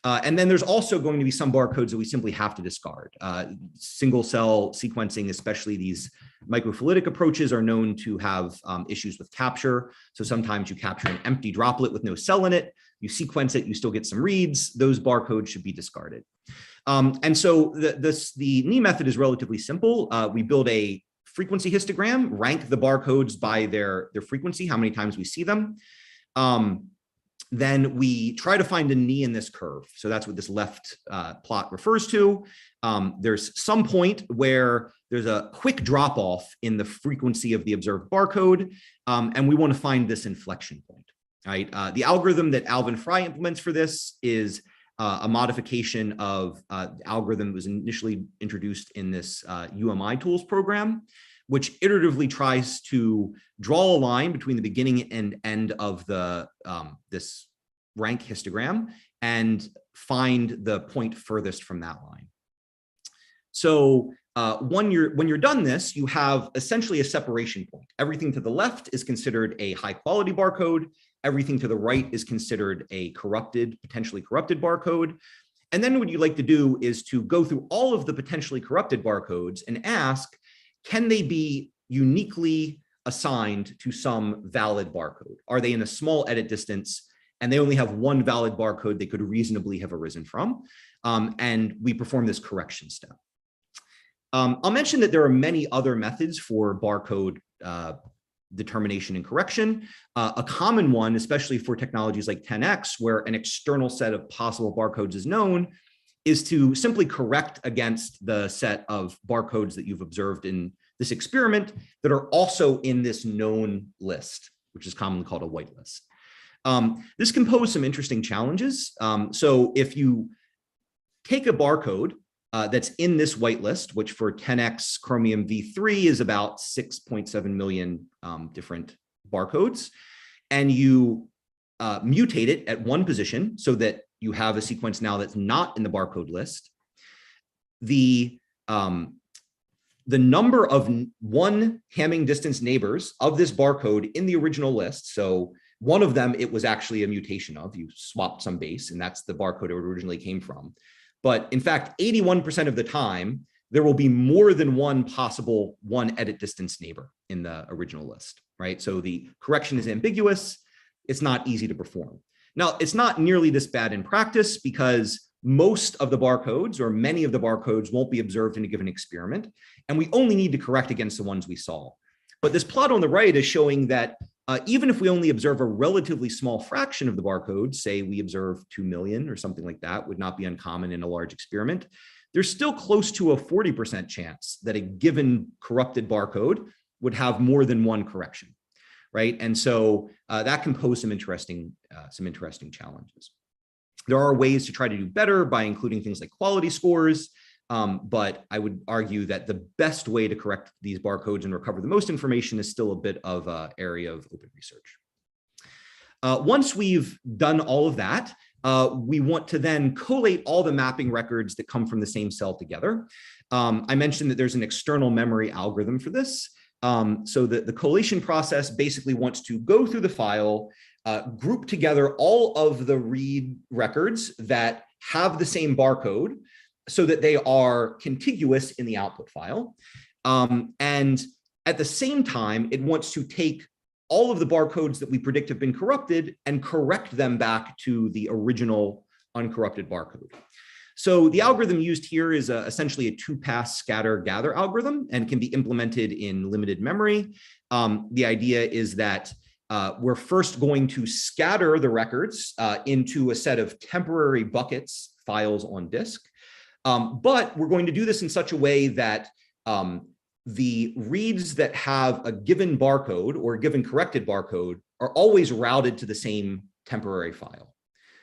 And then there's also going to be some barcodes that we simply have to discard. Single cell sequencing, especially these microfluidic approaches, are known to have issues with capture. So sometimes you capture an empty droplet with no cell in it, you sequence it, you still get some reads, those barcodes should be discarded. And so the NE method is relatively simple. We build a frequency histogram, rank the barcodes by their frequency, how many times we see them. Then we try to find a knee in this curve. So that's what this left plot refers to. There's some point where there's a quick drop off in the frequency of the observed barcode, and we want to find this inflection point, right? The algorithm that Alevin-fry implements for this is a modification of the algorithm that was initially introduced in this UMI tools program, which iteratively tries to draw a line between the beginning and end of the this rank histogram and find the point furthest from that line. So when you're done this, you have essentially a separation point. Everything to the left is considered a high quality barcode. Everything to the right is considered a potentially corrupted barcode. And then what you like to do is to go through all of the potentially corrupted barcodes and ask, can they be uniquely assigned to some valid barcode? Are they in a small edit distance and they only have one valid barcode they could reasonably have arisen from? And we perform this correction step. I'll mention that there are many other methods for barcode determination and correction. A common one, especially for technologies like 10x, where an external set of possible barcodes is known, is to simply correct against the set of barcodes that you've observed in this experiment that are also in this known list, which is commonly called a whitelist. This can pose some interesting challenges. So if you take a barcode that's in this whitelist, which for 10x Chromium v3 is about 6.7 million different barcodes, and you mutate it at one position so that you have a sequence now that's not in the barcode list, the number of one Hamming distance neighbors of this barcode in the original list, so one of them it was actually a mutation of, you swapped some base, and that's the barcode it originally came from. But in fact, 81% of the time, there will be more than one possible one edit distance neighbor in the original list, right? So the correction is ambiguous. It's not easy to perform. Now, it's not nearly this bad in practice because most of the barcodes or many of the barcodes won't be observed in a given experiment, and we only need to correct against the ones we saw. But this plot on the right is showing that even if we only observe a relatively small fraction of the barcodes, say we observe 2 million or something like that, would not be uncommon in a large experiment, there's still close to a 40% chance that a given corrupted barcode would have more than one correction, right? And so that can pose some interesting challenges. There are ways to try to do better by including things like quality scores, but I would argue that the best way to correct these barcodes and recover the most information is still a bit of an area of open research. Once we've done all of that, we want to then collate all the mapping records that come from the same cell together. I mentioned that there's an external memory algorithm for this. So the collation process basically wants to go through the file, group together all of the read records that have the same barcode so that they are contiguous in the output file. And at the same time, it wants to take all of the barcodes that we predict have been corrupted and correct them back to the original uncorrupted barcode. So the algorithm used here is essentially a two-pass scatter-gather algorithm and can be implemented in limited memory. The idea is that we're first going to scatter the records into a set of temporary buckets, files on disk. But we're going to do this in such a way that the reads that have a given barcode or a given corrected barcode are always routed to the same temporary file,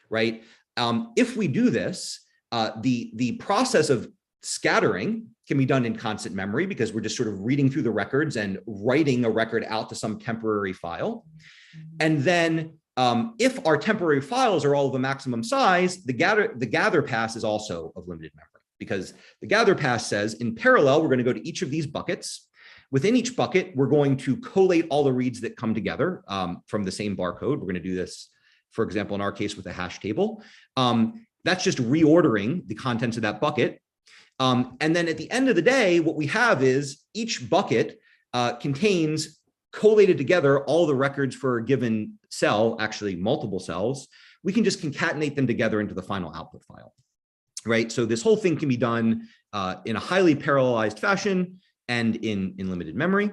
right? If we do this, the process of scattering can be done in constant memory because we're just sort of reading through the records and writing a record out to some temporary file. And then if our temporary files are all of the maximum size, the gather pass is also of limited memory, because the gather pass says in parallel, we're going to go to each of these buckets. Within each bucket, we're going to collate all the reads that come together from the same barcode. We're going to do this, for example, in our case with a hash table. That's just reordering the contents of that bucket. And then at the end of the day, what we have is each bucket contains collated together all the records for a given cell, actually multiple cells. We can just concatenate them together into the final output file, right? So this whole thing can be done in a highly parallelized fashion and in limited memory.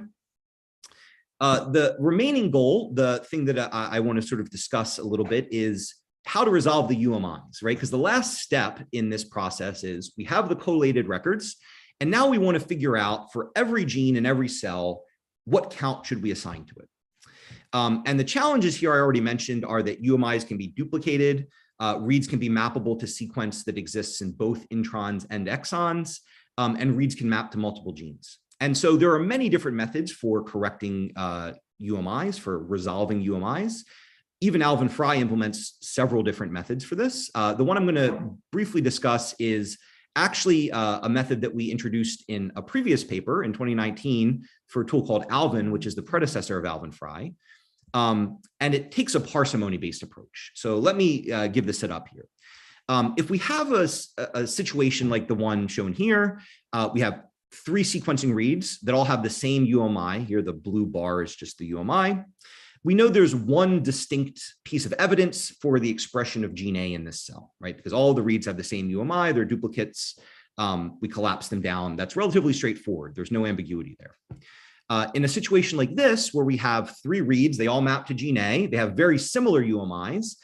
The remaining goal, the thing that I want to sort of discuss a little bit, is how to resolve the UMIs, right? Because the last step in this process is we have the collated records, and now we want to figure out for every gene in every cell, what count should we assign to it? And the challenges here I already mentioned are that UMIs can be duplicated, reads can be mappable to sequence that exists in both introns and exons, and reads can map to multiple genes. And so there are many different methods for correcting UMIs, for resolving UMIs. Even Alevin-fry implements several different methods for this. The one I'm going to briefly discuss is actually a method that we introduced in a previous paper in 2019 for a tool called Alvin, which is the predecessor of Alevin-fry. And it takes a parsimony-based approach. So let me give the setup here. If we have a situation like the one shown here, we have 3 sequencing reads that all have the same UMI. Here, the blue bar is just the UMI. We know there's one distinct piece of evidence for the expression of gene A in this cell, right? Because all the reads have the same UMI, they're duplicates. We collapse them down. That's relatively straightforward. There's no ambiguity there. In a situation like this, where we have 3 reads, they all map to gene A, they have very similar UMIs,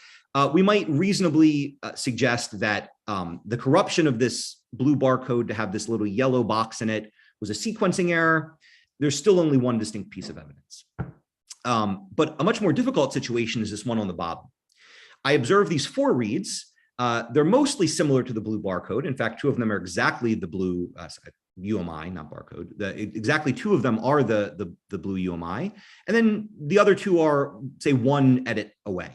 we might reasonably suggest that the corruption of this blue barcode to have this little yellow box in it was a sequencing error. There's still only one distinct piece of evidence. But a much more difficult situation is this one on the bottom. I observe these 4 reads. They're mostly similar to the blue barcode. In fact, 2 of them are exactly the blue UMI, not barcode. Exactly 2 of them are the blue UMI. And then the other 2 are, say, 1 edit away.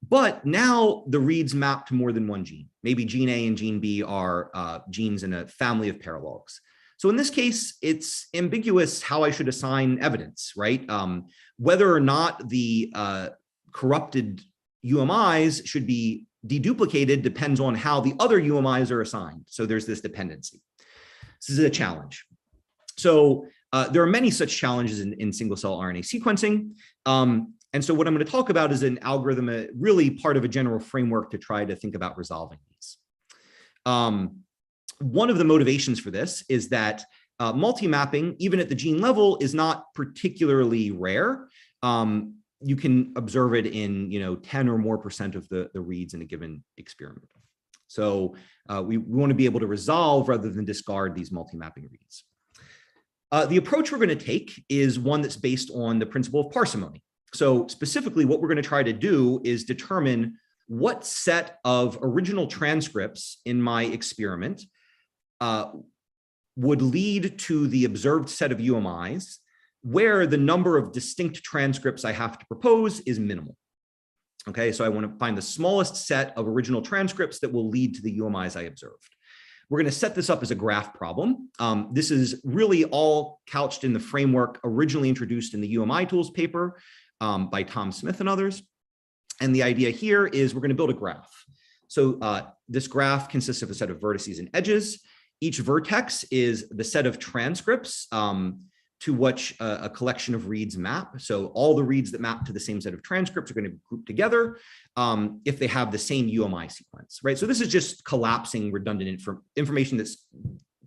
But now the reads map to more than one gene. Maybe gene A and gene B are genes in a family of paralogs. So in this case, it's ambiguous how I should assign evidence, right? Whether or not the corrupted UMIs should be deduplicated depends on how the other UMIs are assigned. So there's this dependency. This is a challenge. So there are many such challenges in single-cell RNA sequencing. And so what I'm going to talk about is an algorithm, really part of a general framework to try to think about resolving these. One of the motivations for this is that multi-mapping, even at the gene level, is not particularly rare. You can observe it in 10 or more % of the reads in a given experiment. So we want to be able to resolve rather than discard these multi-mapping reads. The approach we're going to take is one that's based on the principle of parsimony. So specifically, what we're going to try to do is determine what set of original transcripts in my experiment would lead to the observed set of UMIs, where the number of distinct transcripts I have to propose is minimal. Okay, so I want to find the smallest set of original transcripts that will lead to the UMIs I observed. We're going to set this up as a graph problem. This is really all couched in the framework originally introduced in the UMI tools paper by Tom Smith and others. And the idea here is we're going to build a graph. So this graph consists of a set of vertices and edges. Each vertex is the set of transcripts to which a collection of reads map. So all the reads that map to the same set of transcripts are going to be grouped together if they have the same UMI sequence, right? So this is just collapsing redundant information that's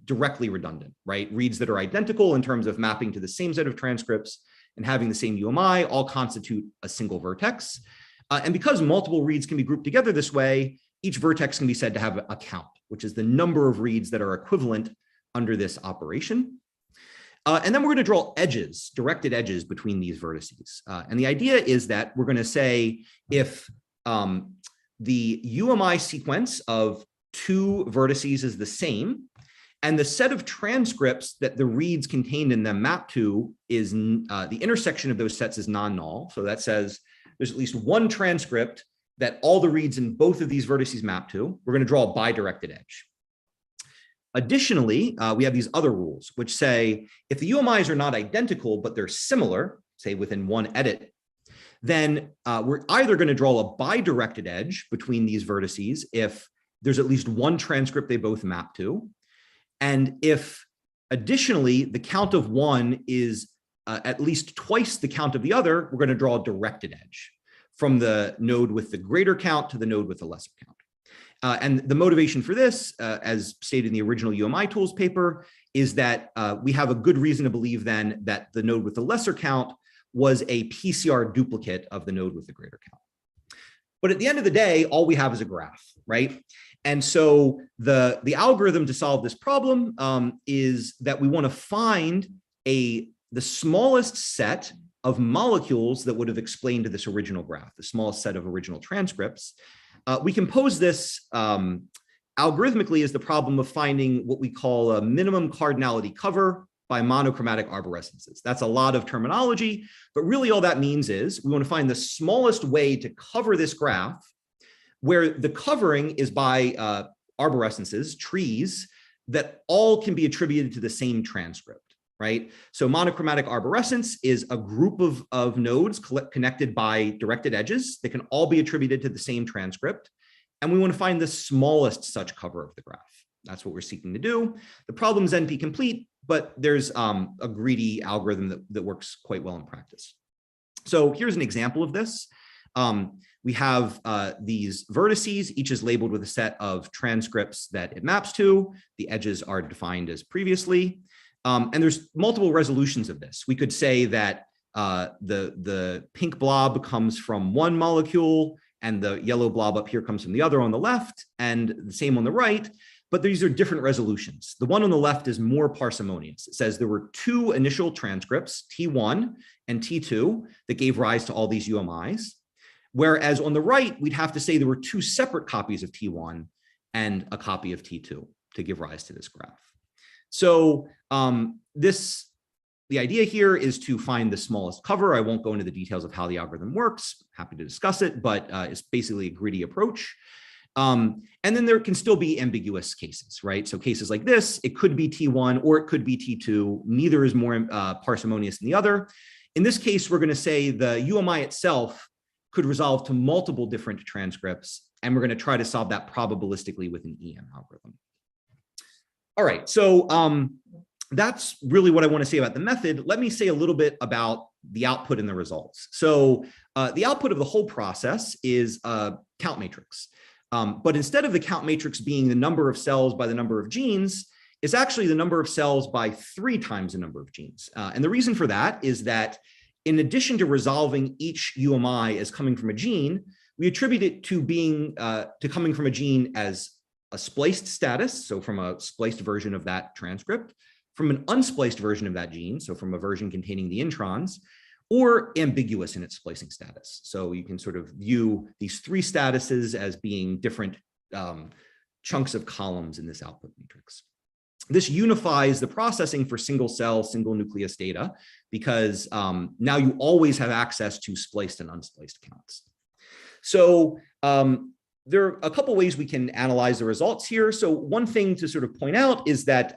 directly redundant, right? Reads that are identical in terms of mapping to the same set of transcripts and having the same UMI all constitute a single vertex. And because multiple reads can be grouped together this way, each vertex can be said to have a count, which is the number of reads that are equivalent under this operation. And then we're going to draw edges, directed edges between these vertices. And the idea is that we're going to say if the UMI sequence of 2 vertices is the same, and the set of transcripts that the reads contained in them map to is the intersection of those sets is non-null. So that says there's at least one transcript that all the reads in both of these vertices map to. We're going to draw a bidirected edge. Additionally, we have these other rules, which say if the UMIs are not identical, but they're similar, say within one edit, then we're either going to draw a bidirected edge between these vertices if there's at least one transcript they both map to. And if additionally, the count of one is at least twice the count of the other, we're going to draw a directed edge from the node with the greater count to the node with the lesser count. And the motivation for this, as stated in the original UMI tools paper, is that we have a good reason to believe then that the node with the lesser count was a PCR duplicate of the node with the greater count. But at the end of the day, all we have is a graph, right? And so the algorithm to solve this problem is that we want to find the smallest set of molecules that would have explained this original graph, the smallest set of original transcripts. We can pose this algorithmically as the problem of finding what we call a minimum cardinality cover by monochromatic arborescences. That's a lot of terminology, but really all that means is we want to find the smallest way to cover this graph where the covering is by arborescences, trees, that all can be attributed to the same transcript, right? So monochromatic arborescence is a group of nodes connected by directed edges that can all be attributed to the same transcript. And we want to find the smallest such cover of the graph. That's what we're seeking to do. The problem's NP complete, but there's a greedy algorithm that works quite well in practice. So here's an example of this. We have these vertices, each is labeled with a set of transcripts that it maps to. The edges are defined as previously. And there's multiple resolutions of this. We could say that the pink blob comes from one molecule and the yellow blob up here comes from the other on the left and the same on the right, but these are different resolutions. The one on the left is more parsimonious. It says there were two initial transcripts, T1 and T2, that gave rise to all these UMIs. Whereas on the right, we'd have to say there were two separate copies of T1 and a copy of T2 to give rise to this graph. So the idea here is to find the smallest cover. I won't go into the details of how the algorithm works. Happy to discuss it, but it's basically a greedy approach. And then there can still be ambiguous cases, right? So cases like this, it could be T1 or it could be T2. Neither is more parsimonious than the other. In this case, we're going to say the UMI itself could resolve to multiple different transcripts, and we're going to try to solve that probabilistically with an EM algorithm. All right, so that's really what I want to say about the method. Let me say a little bit about the output and the results. So the output of the whole process is a count matrix. But instead of the count matrix being the number of cells by the number of genes, it's actually the number of cells by 3 times the number of genes. And the reason for that is that in addition to resolving each UMI as coming from a gene, we attribute it to being to coming from a gene as a spliced status, so from a spliced version of that transcript, from an unspliced version of that gene, so from a version containing the introns, or ambiguous in its splicing status. So you can sort of view these 3 statuses as being different chunks of columns in this output matrix. This unifies the processing for single cell, single nucleus data, because now you always have access to spliced and unspliced counts. So there are a couple ways we can analyze the results here. So one thing to sort of point out is that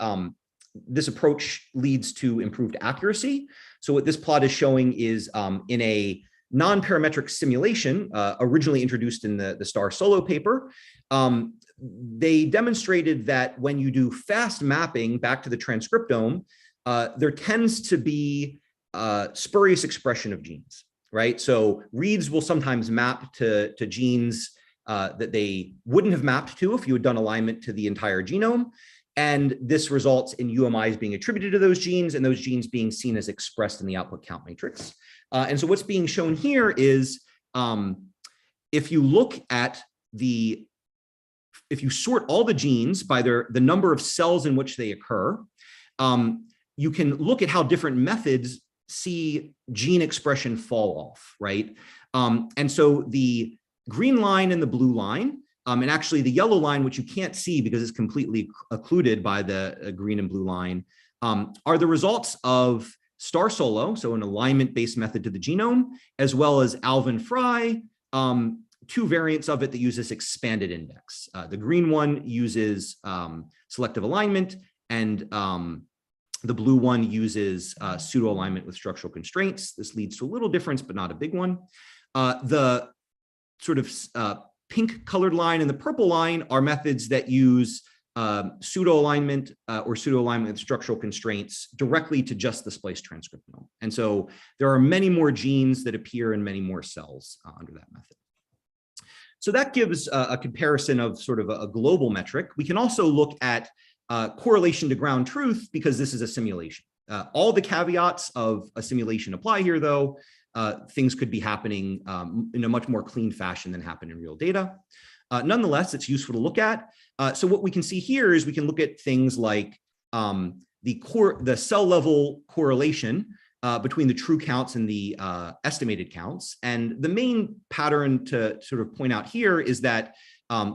this approach leads to improved accuracy. So what this plot is showing is in a non-parametric simulation, originally introduced in the Star Solo paper, they demonstrated that when you do fast mapping back to the transcriptome, there tends to be spurious expression of genes, right? So reads will sometimes map to genes that they wouldn't have mapped to if you had done alignment to the entire genome. And this results in UMIs being attributed to those genes and those genes being seen as expressed in the output count matrix. And so what's being shown here is if you look at if you sort all the genes by the number of cells in which they occur, you can look at how different methods see gene expression fall off, right? And so the green line and the blue line, and actually the yellow line, which you can't see because it's completely occluded by the green and blue line, are the results of Star Solo, so an alignment-based method to the genome, as well as Alevin-fry, 2 variants of it that use this expanded index. The green one uses selective alignment, and the blue one uses pseudo-alignment with structural constraints. This leads to a little difference, but not a big one. The sort of pink colored line and the purple line are methods that use pseudo-alignment or pseudo-alignment with structural constraints directly to just the spliced transcriptome. And so there are many more genes that appear in many more cells under that method. So that gives a comparison of sort of a global metric. We can also look at correlation to ground truth because this is a simulation. All the caveats of a simulation apply here, though. Things could be happening in a much more clean fashion than happen in real data. Nonetheless, it's useful to look at. So what we can see here is we can look at things like the cell level correlation between the true counts and the estimated counts. And the main pattern to sort of point out here is that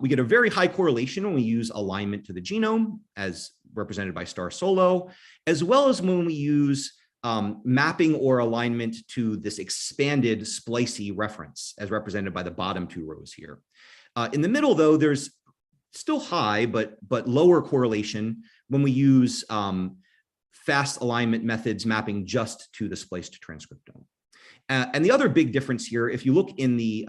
we get a very high correlation when we use alignment to the genome, as represented by star solo, as well as when we use mapping or alignment to this expanded splicey reference, as represented by the bottom two rows here. In the middle, though, there's still high, but lower correlation when we use fast alignment methods mapping just to the spliced transcriptome. And the other big difference here, if you look in the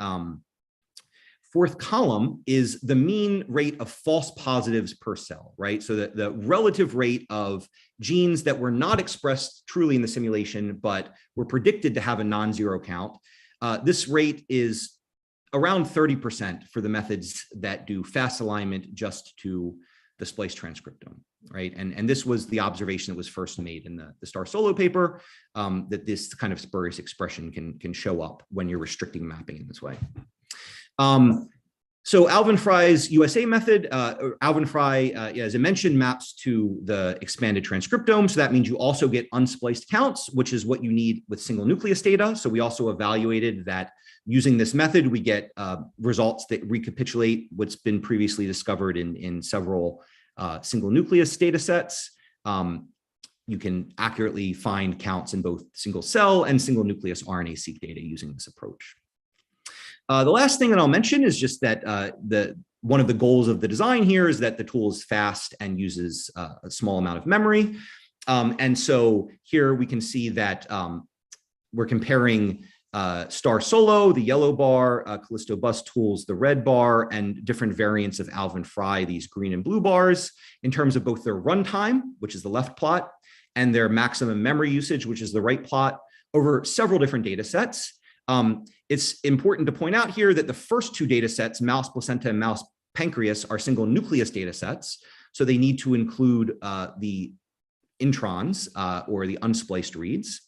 fourth column, is the mean rate of false positives per cell, right? So the relative rate of genes that were not expressed truly in the simulation, but were predicted to have a non-zero count. This rate is around 30% for the methods that do fast alignment just to the spliced transcriptome, right? And this was the observation that was first made in the Star Solo paper, that this kind of spurious expression can show up when you're restricting mapping in this way. So Alevin-fry's USA method, Alevin-fry, as I mentioned, maps to the expanded transcriptome. So that means you also get unspliced counts, which is what you need with single nucleus data. So we also evaluated that using this method, we get results that recapitulate what's been previously discovered in several single nucleus data sets. You can accurately find counts in both single cell and single nucleus RNA-seq data using this approach. The last thing that I'll mention is just that one of the goals of the design here is that the tool is fast and uses a small amount of memory. And so here we can see that we're comparing Star Solo, the yellow bar, Callisto Bus tools, the red bar, and different variants of Alevin-fry, these green and blue bars, in terms of both their runtime, which is the left plot, and their maximum memory usage, which is the right plot, over several different data sets. It's important to point out here that the first two data sets, mouse placenta and mouse pancreas, are single nucleus data sets. So they need to include the introns or the unspliced reads.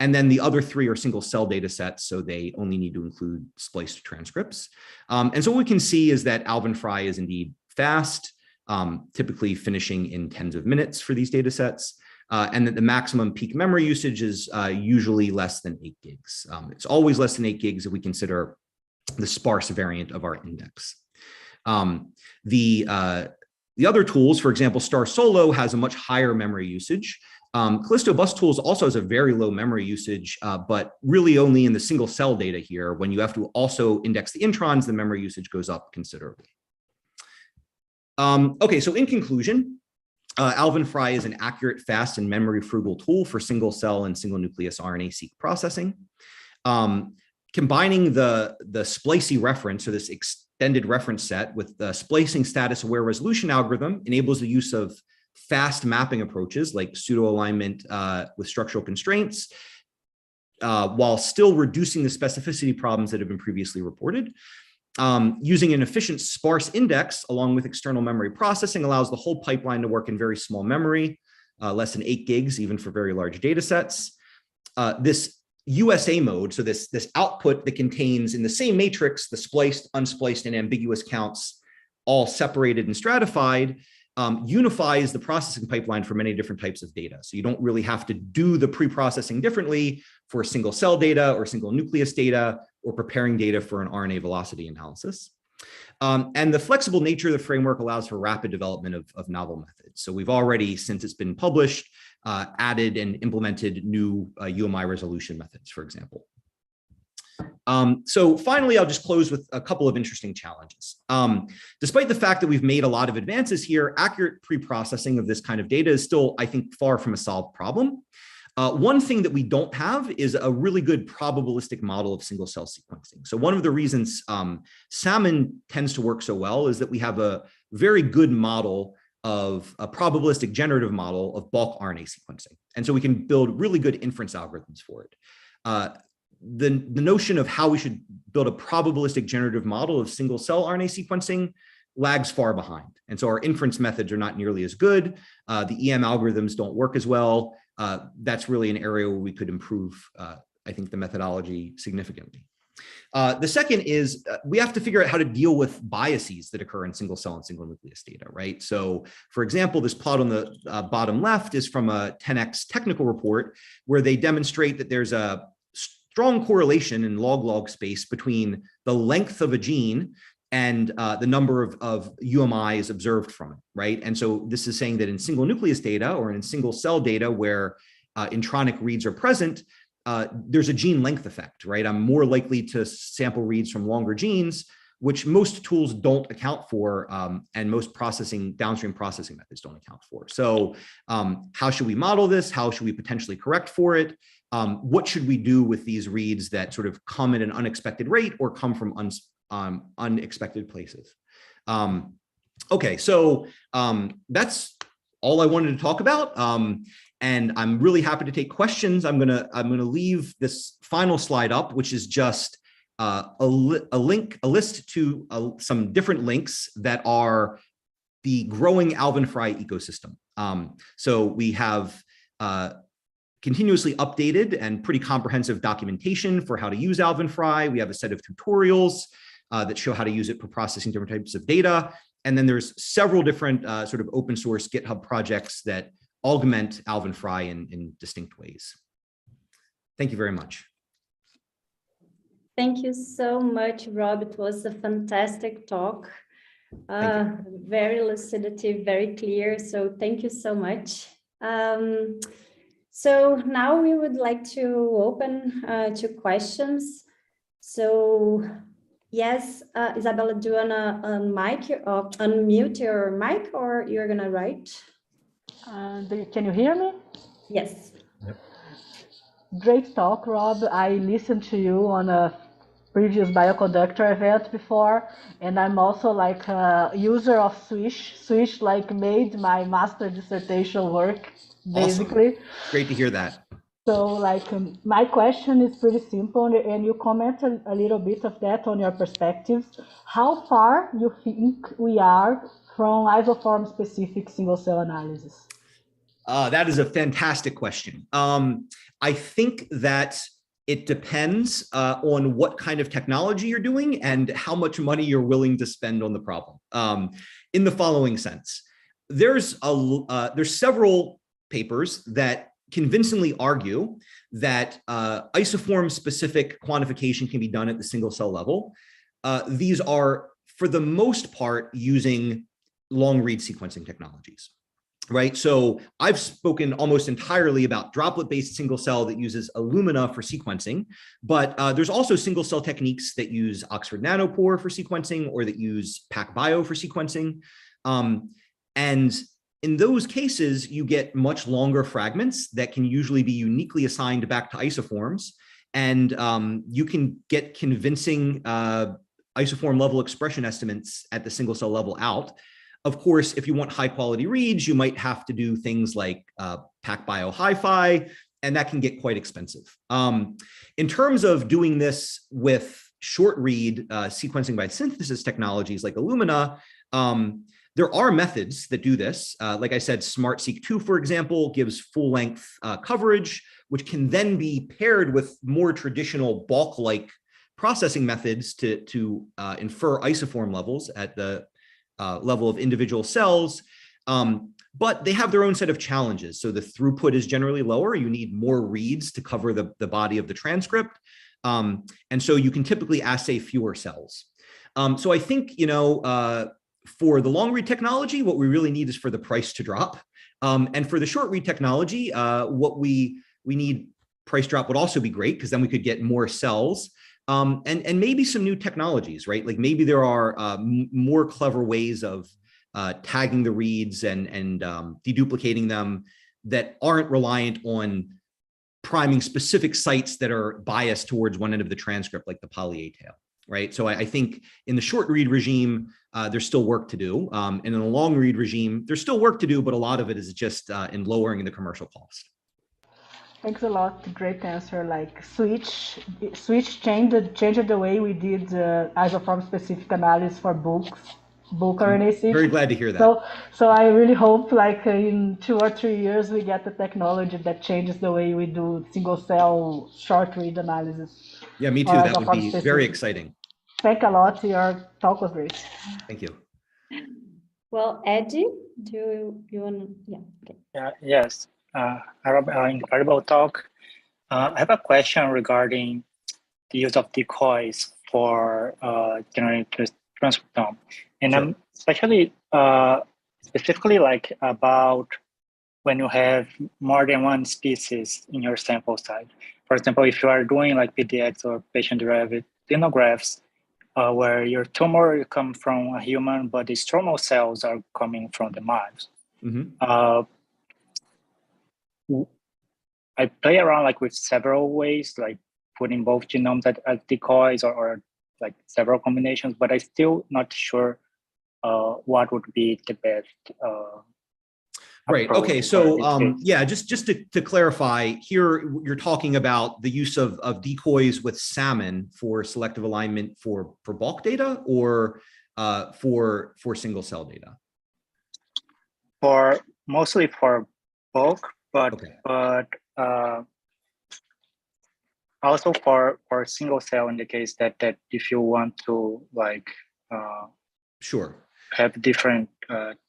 And then the other three are single cell data sets, so they only need to include spliced transcripts. And so what we can see is that Alevin-fry is indeed fast, typically finishing in tens of minutes for these data sets. And that the maximum peak memory usage is usually less than 8 gigs. It's always less than 8 gigs if we consider the sparse variant of our index. The other tools, for example, Star Solo has a much higher memory usage. Callisto Bus tools also has a very low memory usage, but really only in the single cell data here. When you have to also index the introns, the memory usage goes up considerably. Okay, so in conclusion, Alevin-fry is an accurate, fast, and memory-frugal tool for single cell and single nucleus RNA-seq processing. Combining the splicey reference, or this extended reference set, with the splicing status aware resolution algorithm enables the use of fast mapping approaches like pseudo-alignment with structural constraints, while still reducing the specificity problems that have been previously reported. Using an efficient sparse index along with external memory processing allows the whole pipeline to work in very small memory, less than 8 gigs, even for very large data sets. This USA mode, so this output that contains in the same matrix the spliced, unspliced, and ambiguous counts all separated and stratified, unifies the processing pipeline for many different types of data. So you don't really have to do the pre-processing differently for single cell data or single nucleus data or preparing data for an RNA velocity analysis. And the flexible nature of the framework allows for rapid development of novel methods. So we've already, since it's been published, added and implemented new UMI resolution methods, for example. So finally, I'll just close with a couple of interesting challenges. Despite the fact that we've made a lot of advances here, accurate pre-processing of this kind of data is still, I think, far from a solved problem. One thing that we don't have is a really good probabilistic model of single cell sequencing. So one of the reasons Salmon tends to work so well is that we have a very good model of a probabilistic generative model of bulk RNA sequencing. And so we can build really good inference algorithms for it. The notion of how we should build a probabilistic generative model of single cell RNA sequencing lags far behind. And so our inference methods are not nearly as good. The EM algorithms don't work as well. That's really an area where we could improve, I think, the methodology significantly. The second is we have to figure out how to deal with biases that occur in single cell and single nucleus data, right? So for example, this plot on the bottom left is from a 10x technical report where they demonstrate that there's a strong correlation in log-log space between the length of a gene and the number of UMIs observed from it, right? And so this is saying that in single nucleus data or in single cell data where intronic reads are present, there's a gene length effect, right? I'm more likely to sample reads from longer genes, which most tools don't account for, and most downstream processing methods don't account for. So how should we model this? How should we potentially correct for it? What should we do with these reads that sort of come at an unexpected rate or come from unexpected places? Okay, so that's all I wanted to talk about. And I'm really happy to take questions. I'm gonna leave this final slide up, which is just a list to some different links that are the growing Alevin-fry ecosystem. So we have continuously updated and pretty comprehensive documentation for how to use Alevin-fry. We have a set of tutorials that show how to use it for processing different types of data. And then there's several different sort of open source GitHub projects that augment Alevin-fry in distinct ways. Thank you very much. Thank you so much, Rob. It was a fantastic talk. Very elucidative, very clear. So thank you so much. So now we would like to open to questions. So yes, Isabella, do you wanna unmute your mic, or you're gonna write? Can you hear me? Yes. Yep. Great talk, Rob. I listened to you on a previous bioconductor event before, and I'm also like a user of Swish. Swish like made my master dissertation work, basically. Awesome. Great to hear that. So like my question is pretty simple, and you commented a little bit of that on your perspectives. How far you think we are from isoform-specific single-cell analysis? That is a fantastic question. I think that it depends on what kind of technology you're doing and how much money you're willing to spend on the problem. In the following sense, there's several papers that convincingly argue that isoform-specific quantification can be done at the single-cell level. These are, for the most part, using long-read sequencing technologies. Right, so I've spoken almost entirely about droplet-based single cell that uses Illumina for sequencing, but there's also single cell techniques that use Oxford Nanopore for sequencing or that use PacBio for sequencing. And in those cases, you get much longer fragments that can usually be uniquely assigned back to isoforms, and you can get convincing isoform level expression estimates at the single cell level out. Of course, if you want high quality reads, you might have to do things like PacBio Hi-Fi, and that can get quite expensive. In terms of doing this with short read sequencing by synthesis technologies like Illumina, there are methods that do this. Like I said, SmartSeq2, for example, gives full length coverage, which can then be paired with more traditional bulk-like processing methods to infer isoform levels at the level of individual cells, but they have their own set of challenges. So the throughput is generally lower. You need more reads to cover the body of the transcript. And so you can typically assay fewer cells. So I think, for the long read technology, what we really need is for the price to drop. And for the short read technology, what we need price drop would also be great, because then we could get more cells. And maybe some new technologies, right? Like maybe there are more clever ways of tagging the reads and deduplicating them that aren't reliant on priming specific sites that are biased towards one end of the transcript, like the poly A tail, right? So I think in the short read regime, there's still work to do. And in the long read regime, there's still work to do, but a lot of it is just in lowering the commercial cost. Thanks a lot. Great answer. Like switch changed the way we did isoform specific analysis for bulk RNA-seq. Very glad to hear that. So I really hope like in 2 or 3 years we get the technology that changes the way we do single cell short read analysis. Yeah, me too. That would be very exciting. Thanks a lot. Your talk was great. Thank you. Well, Eddie, do you want to? Yeah. Okay. Yes. Incredible talk. I have a question regarding the use of decoys for generating transcriptome, and Sure. I'm especially specifically like about when you have more than one species in your sample site. For example, if you are doing like PDX or patient-derived xenografts, where your tumor come from a human, but the stromal cells are coming from the mice. Mm-hmm. I play around like with several ways, like putting both genomes as decoys or like several combinations, but I'm still not sure what would be the best. Right. Okay. So yeah, just to clarify here, you're talking about the use of decoys with Salmon for selective alignment for bulk data or for single cell data? Mostly for bulk, but okay. Also for single cell in the case that if you want to like sure have different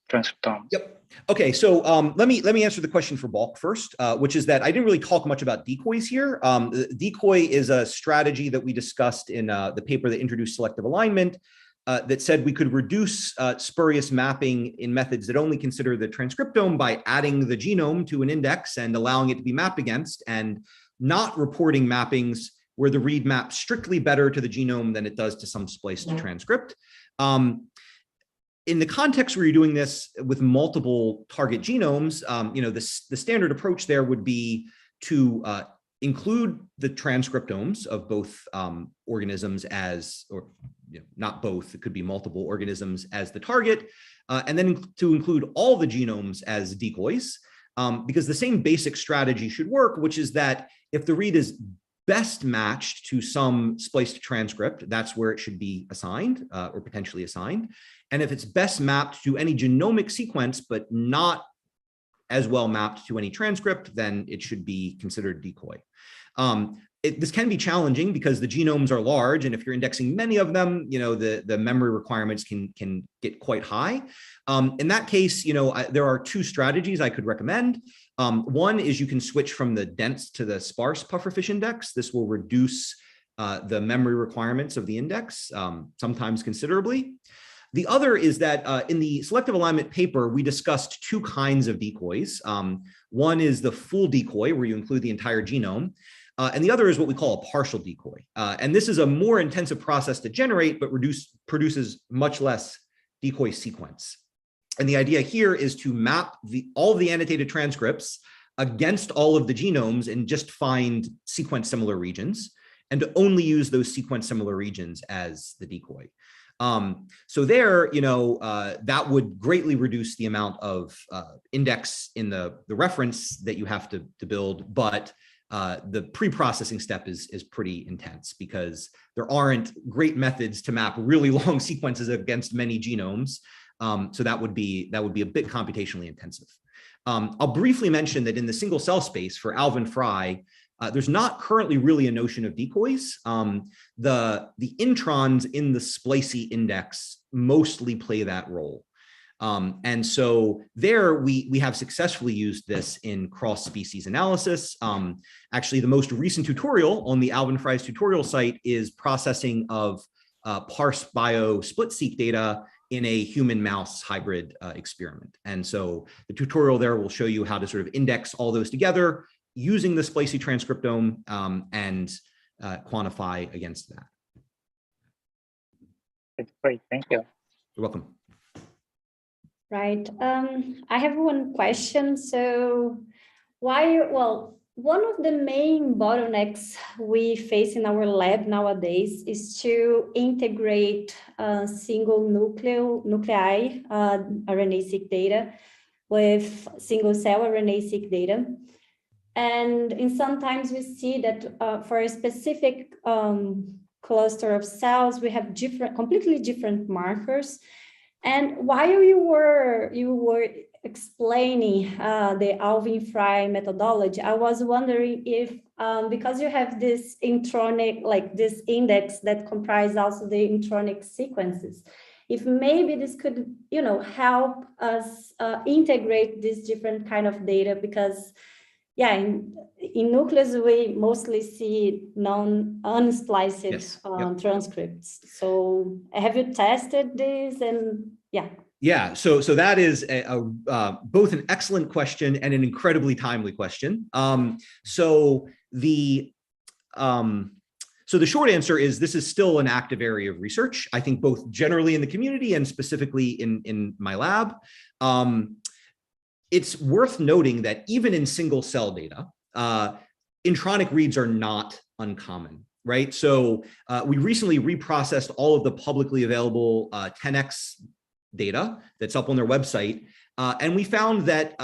transcriptomes. Yep. Okay, so let me answer the question for bulk first, which is that I didn't really talk much about decoys here. Decoy is a strategy that we discussed in the paper that introduced selective alignment that said we could reduce spurious mapping in methods that only consider the transcriptome by adding the genome to an index and allowing it to be mapped against, and not reporting mappings where the read maps strictly better to the genome than it does to some spliced transcript. In the context where you're doing this with multiple target genomes, the standard approach there would be to include the transcriptomes of both organisms as, or not both, it could be multiple organisms as the target, and then to include all the genomes as decoys, because the same basic strategy should work, which is that if the read is best matched to some spliced transcript, that's where it should be assigned or potentially assigned. And if it's best mapped to any genomic sequence, but not as well mapped to any transcript, then it should be considered decoy. This can be challenging because the genomes are large, and if you're indexing many of them, the memory requirements can get quite high. In that case, there are two strategies I could recommend. One is you can switch from the dense to the sparse pufferfish index. This will reduce the memory requirements of the index, sometimes considerably. The other is that in the selective alignment paper, we discussed two kinds of decoys. One is the full decoy, where you include the entire genome. And the other is what we call a partial decoy. And this is a more intensive process to generate, but produces much less decoy sequence. And the idea here is to map all of the annotated transcripts against all of the genomes and just find sequence similar regions, and to only use those sequence similar regions as the decoy. So there, that would greatly reduce the amount of index in the reference that you have to build, but the pre-processing step is pretty intense because there aren't great methods to map really long sequences against many genomes. So that would be a bit computationally intensive. I'll briefly mention that in the single cell space for Alevin-fry, there's not currently really a notion of decoys. The introns in the splicey index mostly play that role. And so there we have successfully used this in cross-species analysis. Actually, the most recent tutorial on the Alevin-fry's tutorial site is processing of Parse-bio split-seq data in a human-mouse hybrid experiment. And so the tutorial there will show you how to sort of index all those together using the splicey transcriptome and quantify against that. It's great, thank you. You're welcome. Right. I have one question. So why one of the main bottlenecks we face in our lab nowadays is to integrate single nuclei RNA-seq data with single cell RNA-seq data. And sometimes we see that for a specific cluster of cells, we have completely different markers. And while you were explaining the Alevin-fry methodology, I was wondering if, because you have this intronic, like this index that comprises also the intronic sequences, if maybe this could, help us integrate this different kind of data, because yeah, in nucleus, we mostly see unspliced transcripts. So have you tested this? And yeah. Yeah, so that is both an excellent question and an incredibly timely question. So the short answer is this is still an active area of research, I think both generally in the community and specifically in my lab. It's worth noting that even in single cell data, intronic reads are not uncommon, right? So we recently reprocessed all of the publicly available 10x data that's up on their website. And we found that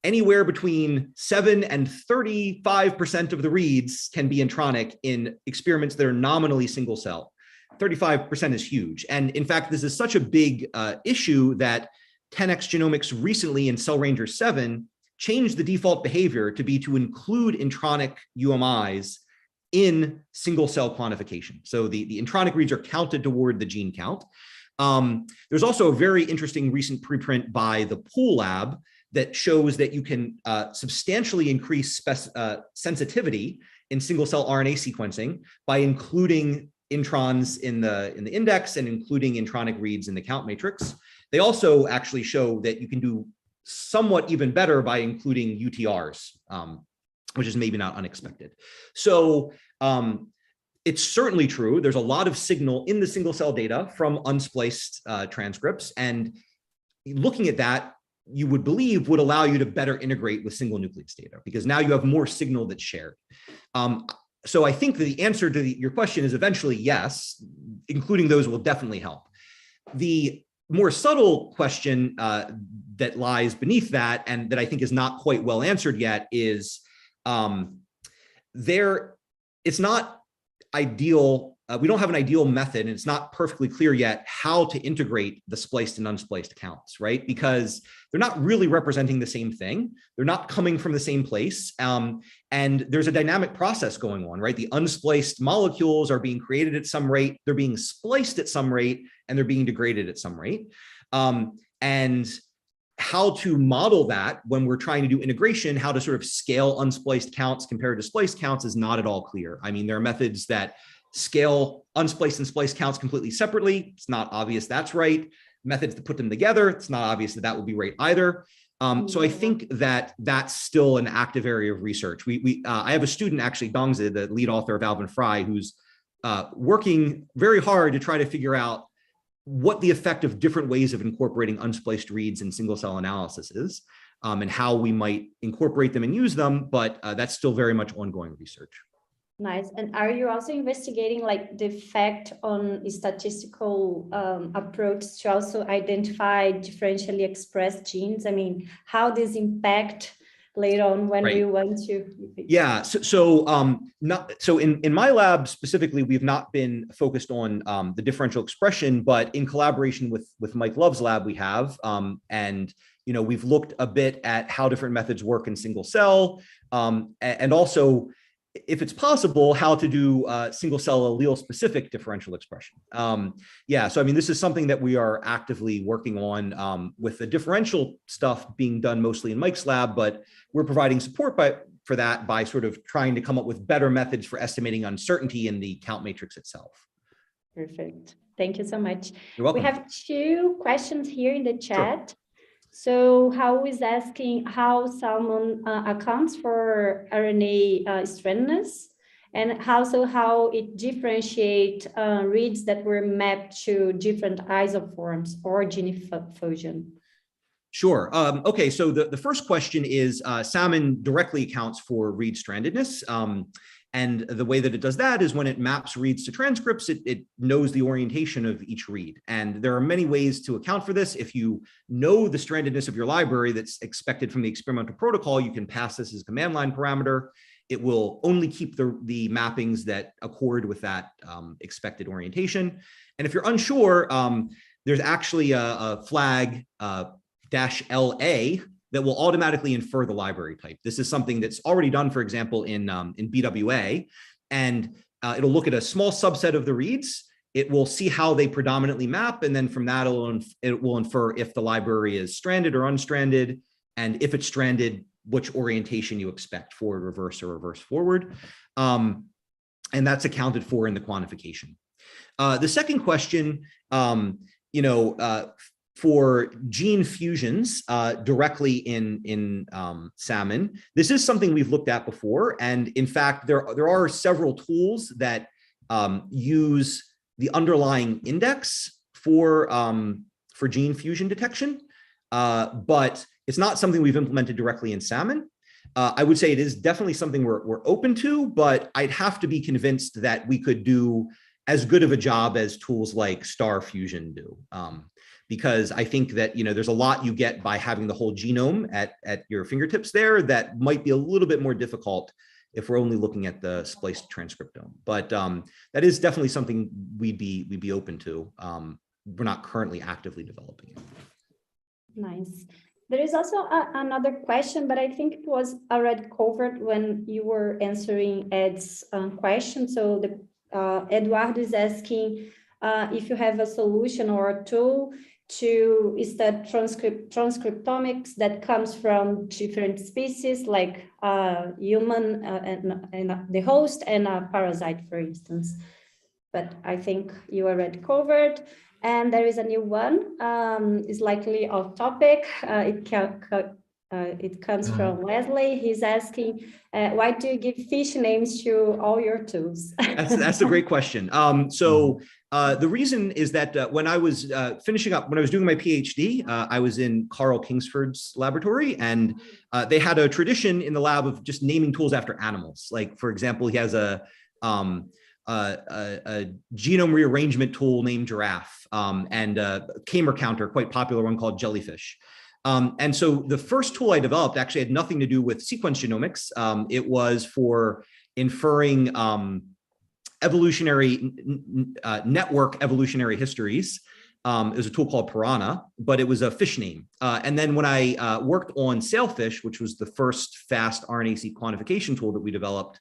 anywhere between 7 and 35% of the reads can be intronic in experiments that are nominally single cell. 35% is huge. And in fact, this is such a big issue that 10x Genomics recently in Cell Ranger 7 changed the default behavior to be to include intronic UMIs in single cell quantification. So the intronic reads are counted toward the gene count. There's also a very interesting recent preprint by the Pool Lab that shows that you can substantially increase sensitivity in single cell RNA sequencing by including introns in the index and including intronic reads in the count matrix. They also actually show that you can do somewhat even better by including UTRs, which is maybe not unexpected. So it's certainly true. There's a lot of signal in the single cell data from unspliced transcripts, and looking at that, you would believe would allow you to better integrate with single nucleus data because now you have more signal that's shared. So I think the answer to your question is eventually yes, including those will definitely help. The more subtle question that lies beneath that, and that I think is not quite well answered yet, is it's not ideal. We don't have an ideal method, and it's not perfectly clear yet how to integrate the spliced and unspliced counts, right? Because they're not really representing the same thing. They're not coming from the same place. And there's a dynamic process going on, right? The unspliced molecules are being created at some rate, they're being spliced at some rate, and they're being degraded at some rate. And how to model that when we're trying to do integration, how to sort of scale unspliced counts compared to spliced counts is not at all clear. I mean, there are methods that scale unspliced and spliced counts completely separately. It's not obvious that's right. Methods to put them together, it's not obvious that that would be right either. So I think that that's still an active area of research. I have a student, actually, Dongzi, the lead author of Alevin-fry, who's working very hard to try to figure out what the effect of different ways of incorporating unspliced reads in single cell analysis is, and how we might incorporate them and use them, but that's still very much ongoing research. Nice. And are you also investigating like the effect on statistical approach to also identify differentially expressed genes? I mean, how this impact later on when we want to? Yeah. So in my lab specifically, we've not been focused on the differential expression, but in collaboration with Mike Love's lab, we have, and we've looked a bit at how different methods work in single cell, and also, if it's possible, how to do single cell allele specific differential expression. Yeah, so I mean, this is something that we are actively working on with the differential stuff being done mostly in Mike's lab, but we're providing support for that by sort of trying to come up with better methods for estimating uncertainty in the count matrix itself. Perfect. Thank you so much. You're welcome. We have 2 questions here in the chat. Sure. So Hao is asking how Salmon accounts for RNA strandedness, and also how it differentiates reads that were mapped to different isoforms or gene fusion. Sure. Okay, so the first question is Salmon directly accounts for read strandedness. And the way that it does that is when it maps reads to transcripts, it knows the orientation of each read. And there are many ways to account for this. If you know the strandedness of your library that's expected from the experimental protocol, you can pass this as a command line parameter. It will only keep the mappings that accord with that expected orientation. And if you're unsure, there's actually a flag -LA that will automatically infer the library type. This is something that's already done, for example, in BWA, and it'll look at a small subset of the reads. It will see how they predominantly map, and then from that, it will infer if the library is stranded or unstranded, and if it's stranded, which orientation you expect, forward, reverse, or reverse forward. And that's accounted for in the quantification. The second question, for gene fusions directly in Salmon, this is something we've looked at before. And in fact, there are several tools that use the underlying index for gene fusion detection, but it's not something we've implemented directly in Salmon. I would say it is definitely something we're open to, but I'd have to be convinced that we could do as good of a job as tools like Star Fusion do. Because I think that there's a lot you get by having the whole genome at your fingertips there that might be a little bit more difficult if we're only looking at the spliced transcriptome. But that is definitely something we'd be open to. We're not currently actively developing it. Nice. There is also another question, but I think it was already covered when you were answering Ed's question. So Eduardo is asking if you have a solution or a tool to study transcriptomics that comes from different species, like human and the host and a parasite, for instance. But I think you already covered. And there is a new one. It's likely off topic. It comes from Wesley. He's asking, why do you give fish names to all your tools? That's a great question. The reason is that when I was when I was doing my PhD, I was in Carl Kingsford's laboratory, and they had a tradition in the lab of just naming tools after animals. Like, for example, he has a genome rearrangement tool named Giraffe, and a Kamer counter, quite popular one called Jellyfish. And so the first tool I developed actually had nothing to do with sequence genomics. It was for inferring network evolutionary histories. It was a tool called Piranha, but it was a fish name. And then when I worked on Sailfish, which was the first fast RNA-seq quantification tool that we developed,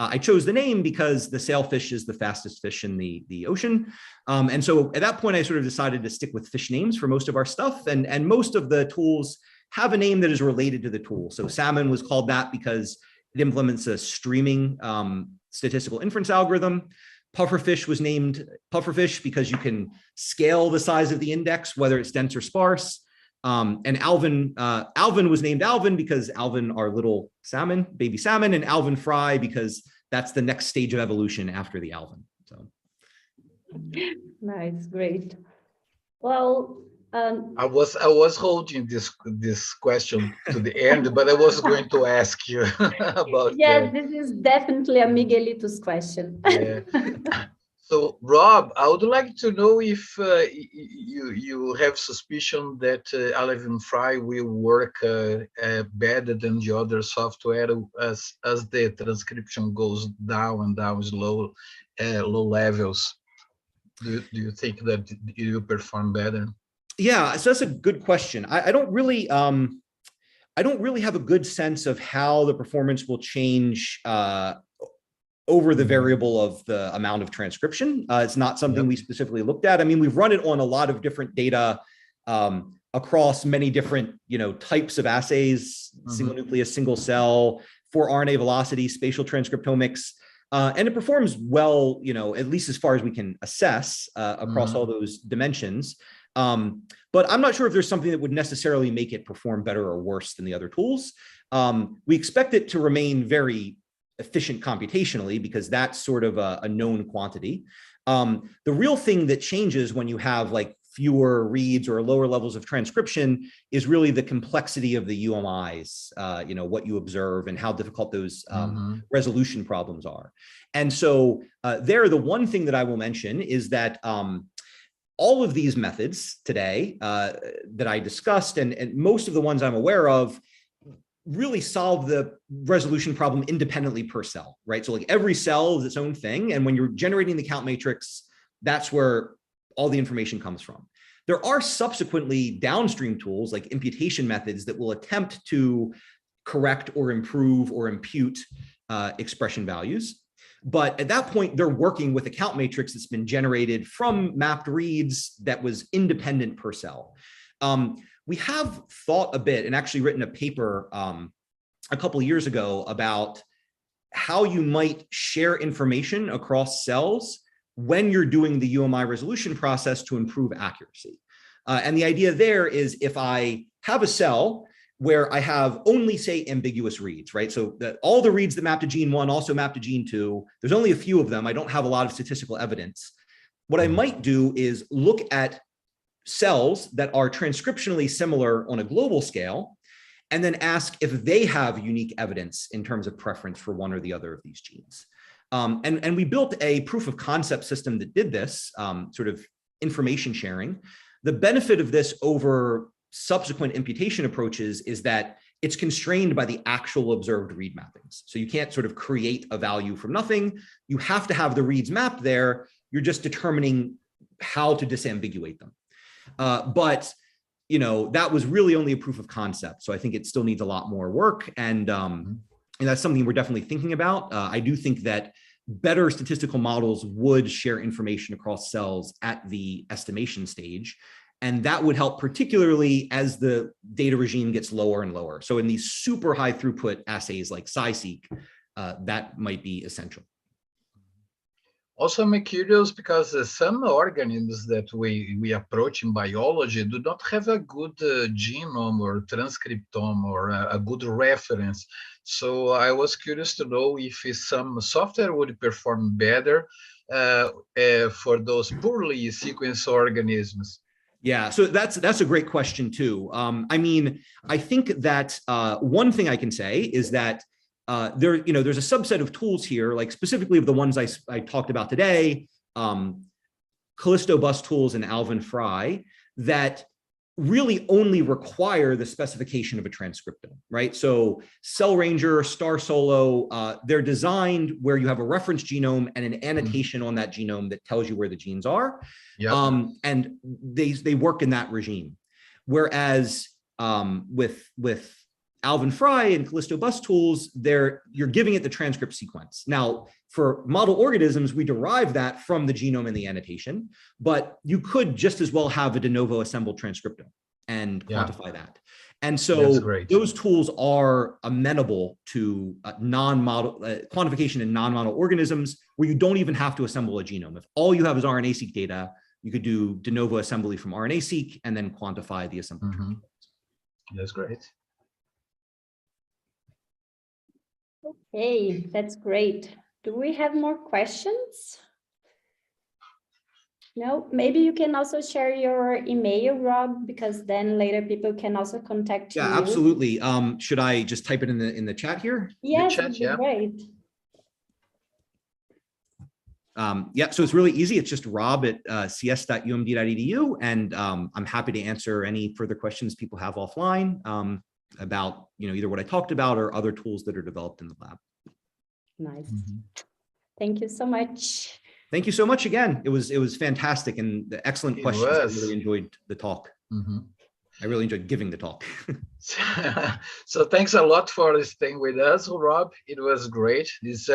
I chose the name because the sailfish is the fastest fish in the ocean. And so at that point, I sort of decided to stick with fish names for most of our stuff. And most of the tools have a name that is related to the tool. So Salmon was called that because it implements a streaming statistical inference algorithm. Pufferfish was named Pufferfish because you can scale the size of the index, whether it's dense or sparse. And Alvin was named Alvin because Alvin are little salmon, baby salmon, and Alevin-fry because that's the next stage of evolution after the Alvin. So nice, great. Well, I was holding this question to the end, but I was going to ask you about. Yes, this is definitely a Miguelito's question. Yeah. So, Rob, I would like to know if you have suspicion that Alevin-fry will work better than the other software as the transcription goes down and down low levels. Do you think that it will perform better? Yeah, so that's a good question. I don't really have a good sense of how the performance will change over the variable of the amount of transcription. It's not something we specifically looked at. I mean, we've run it on a lot of different data across many different, types of assays, single nucleus, single cell, for RNA velocity, spatial transcriptomics. And it performs well, at least as far as we can assess across all those dimensions. But I'm not sure if there's something that would necessarily make it perform better or worse than the other tools. We expect it to remain very efficient computationally because that's sort of a known quantity. The real thing that changes when you have like fewer reads or lower levels of transcription is really the complexity of the UMIs, what you observe and how difficult those resolution problems are. And so the one thing that I will mention is that all of these methods today that I discussed, and most of the ones I'm aware of, really solve the resolution problem independently per cell, right? So like every cell is its own thing. And when you're generating the count matrix, that's where all the information comes from. There are subsequently downstream tools like imputation methods that will attempt to correct or improve or impute expression values. But at that point, they're working with a count matrix that's been generated from mapped reads that was independent per cell. We have thought a bit and actually written a paper a couple of years ago about how you might share information across cells when you're doing the UMI resolution process to improve accuracy. And the idea there is if I have a cell where I have only, say, ambiguous reads, right? So that all the reads that map to gene 1 also map to gene 2. There's only a few of them. I don't have a lot of statistical evidence. What I might do is look at cells that are transcriptionally similar on a global scale, and then ask if they have unique evidence in terms of preference for one or the other of these genes. And we built a proof of concept system that did this sort of information sharing. The benefit of this over subsequent imputation approaches is that it's constrained by the actual observed read mappings. So you can't sort of create a value from nothing. You have to have the reads mapped there. You're just determining how to disambiguate them. But that was really only a proof of concept. So I think it still needs a lot more work. And that's something we're definitely thinking about. I do think that better statistical models would share information across cells at the estimation stage. And that would help particularly as the data regime gets lower and lower. So in these super high throughput assays like SciSeq, that might be essential. Also, I'm curious because some organisms that we approach in biology do not have a good genome or transcriptome or a good reference. So I was curious to know if some software would perform better for those poorly sequenced organisms. Yeah, so that's a great question too. I mean, I think that one thing I can say is that there's a subset of tools here, like specifically of the ones I talked about today, Callisto bus tools and Alevin-fry, that really only require the specification of a transcriptome, right? So Cell Ranger, Star Solo, they're designed where you have a reference genome and an annotation on that genome that tells you where the genes are. Yep. And they work in that regime. Whereas with Alevin-fry and Callisto bus tools, you're giving it the transcript sequence. Now, for model organisms, we derive that from the genome and the annotation, but you could just as well have a de novo assembled transcriptome and quantify that. And so those tools are amenable to non-model quantification in non-model organisms where you don't even have to assemble a genome. If all you have is RNA-seq data, you could do de novo assembly from RNA-seq and then quantify the assembled transcriptomes. That's great. Okay, that's great. Do we have more questions? No, maybe you can also share your email, Rob, because then later people can also contact you. Yeah, absolutely. Should I just type it in the chat here? Yes, that'd be great. Yeah, so it's really easy. It's just rob@cs.umd.edu, and I'm happy to answer any further questions people have offline about either what I talked about or other tools that are developed in the lab. Nice. Thank you so much. Thank you so much again. It was fantastic and the excellent questions. I really enjoyed the talk. I really enjoyed giving the talk. So thanks a lot for staying with us, Rob. It was great. This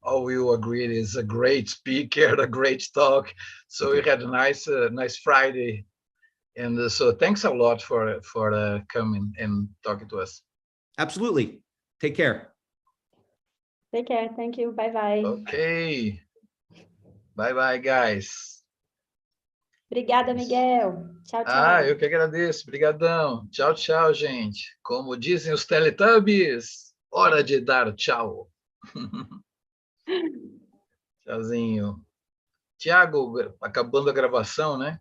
all we agreed is a great speaker, a great talk. So we had a nice Friday. And so thanks a lot for coming and talking to us. Absolutely. Take care. Take care. Thank you. Bye-bye. Okay. Bye-bye, guys. Obrigada, Miguel. Tchau, tchau. Eu que agradeço. Obrigadão. Tchau, tchau, gente. Como dizem os Teletubbies, hora de dar tchau. Tchauzinho. Tiago, acabando a gravação, né?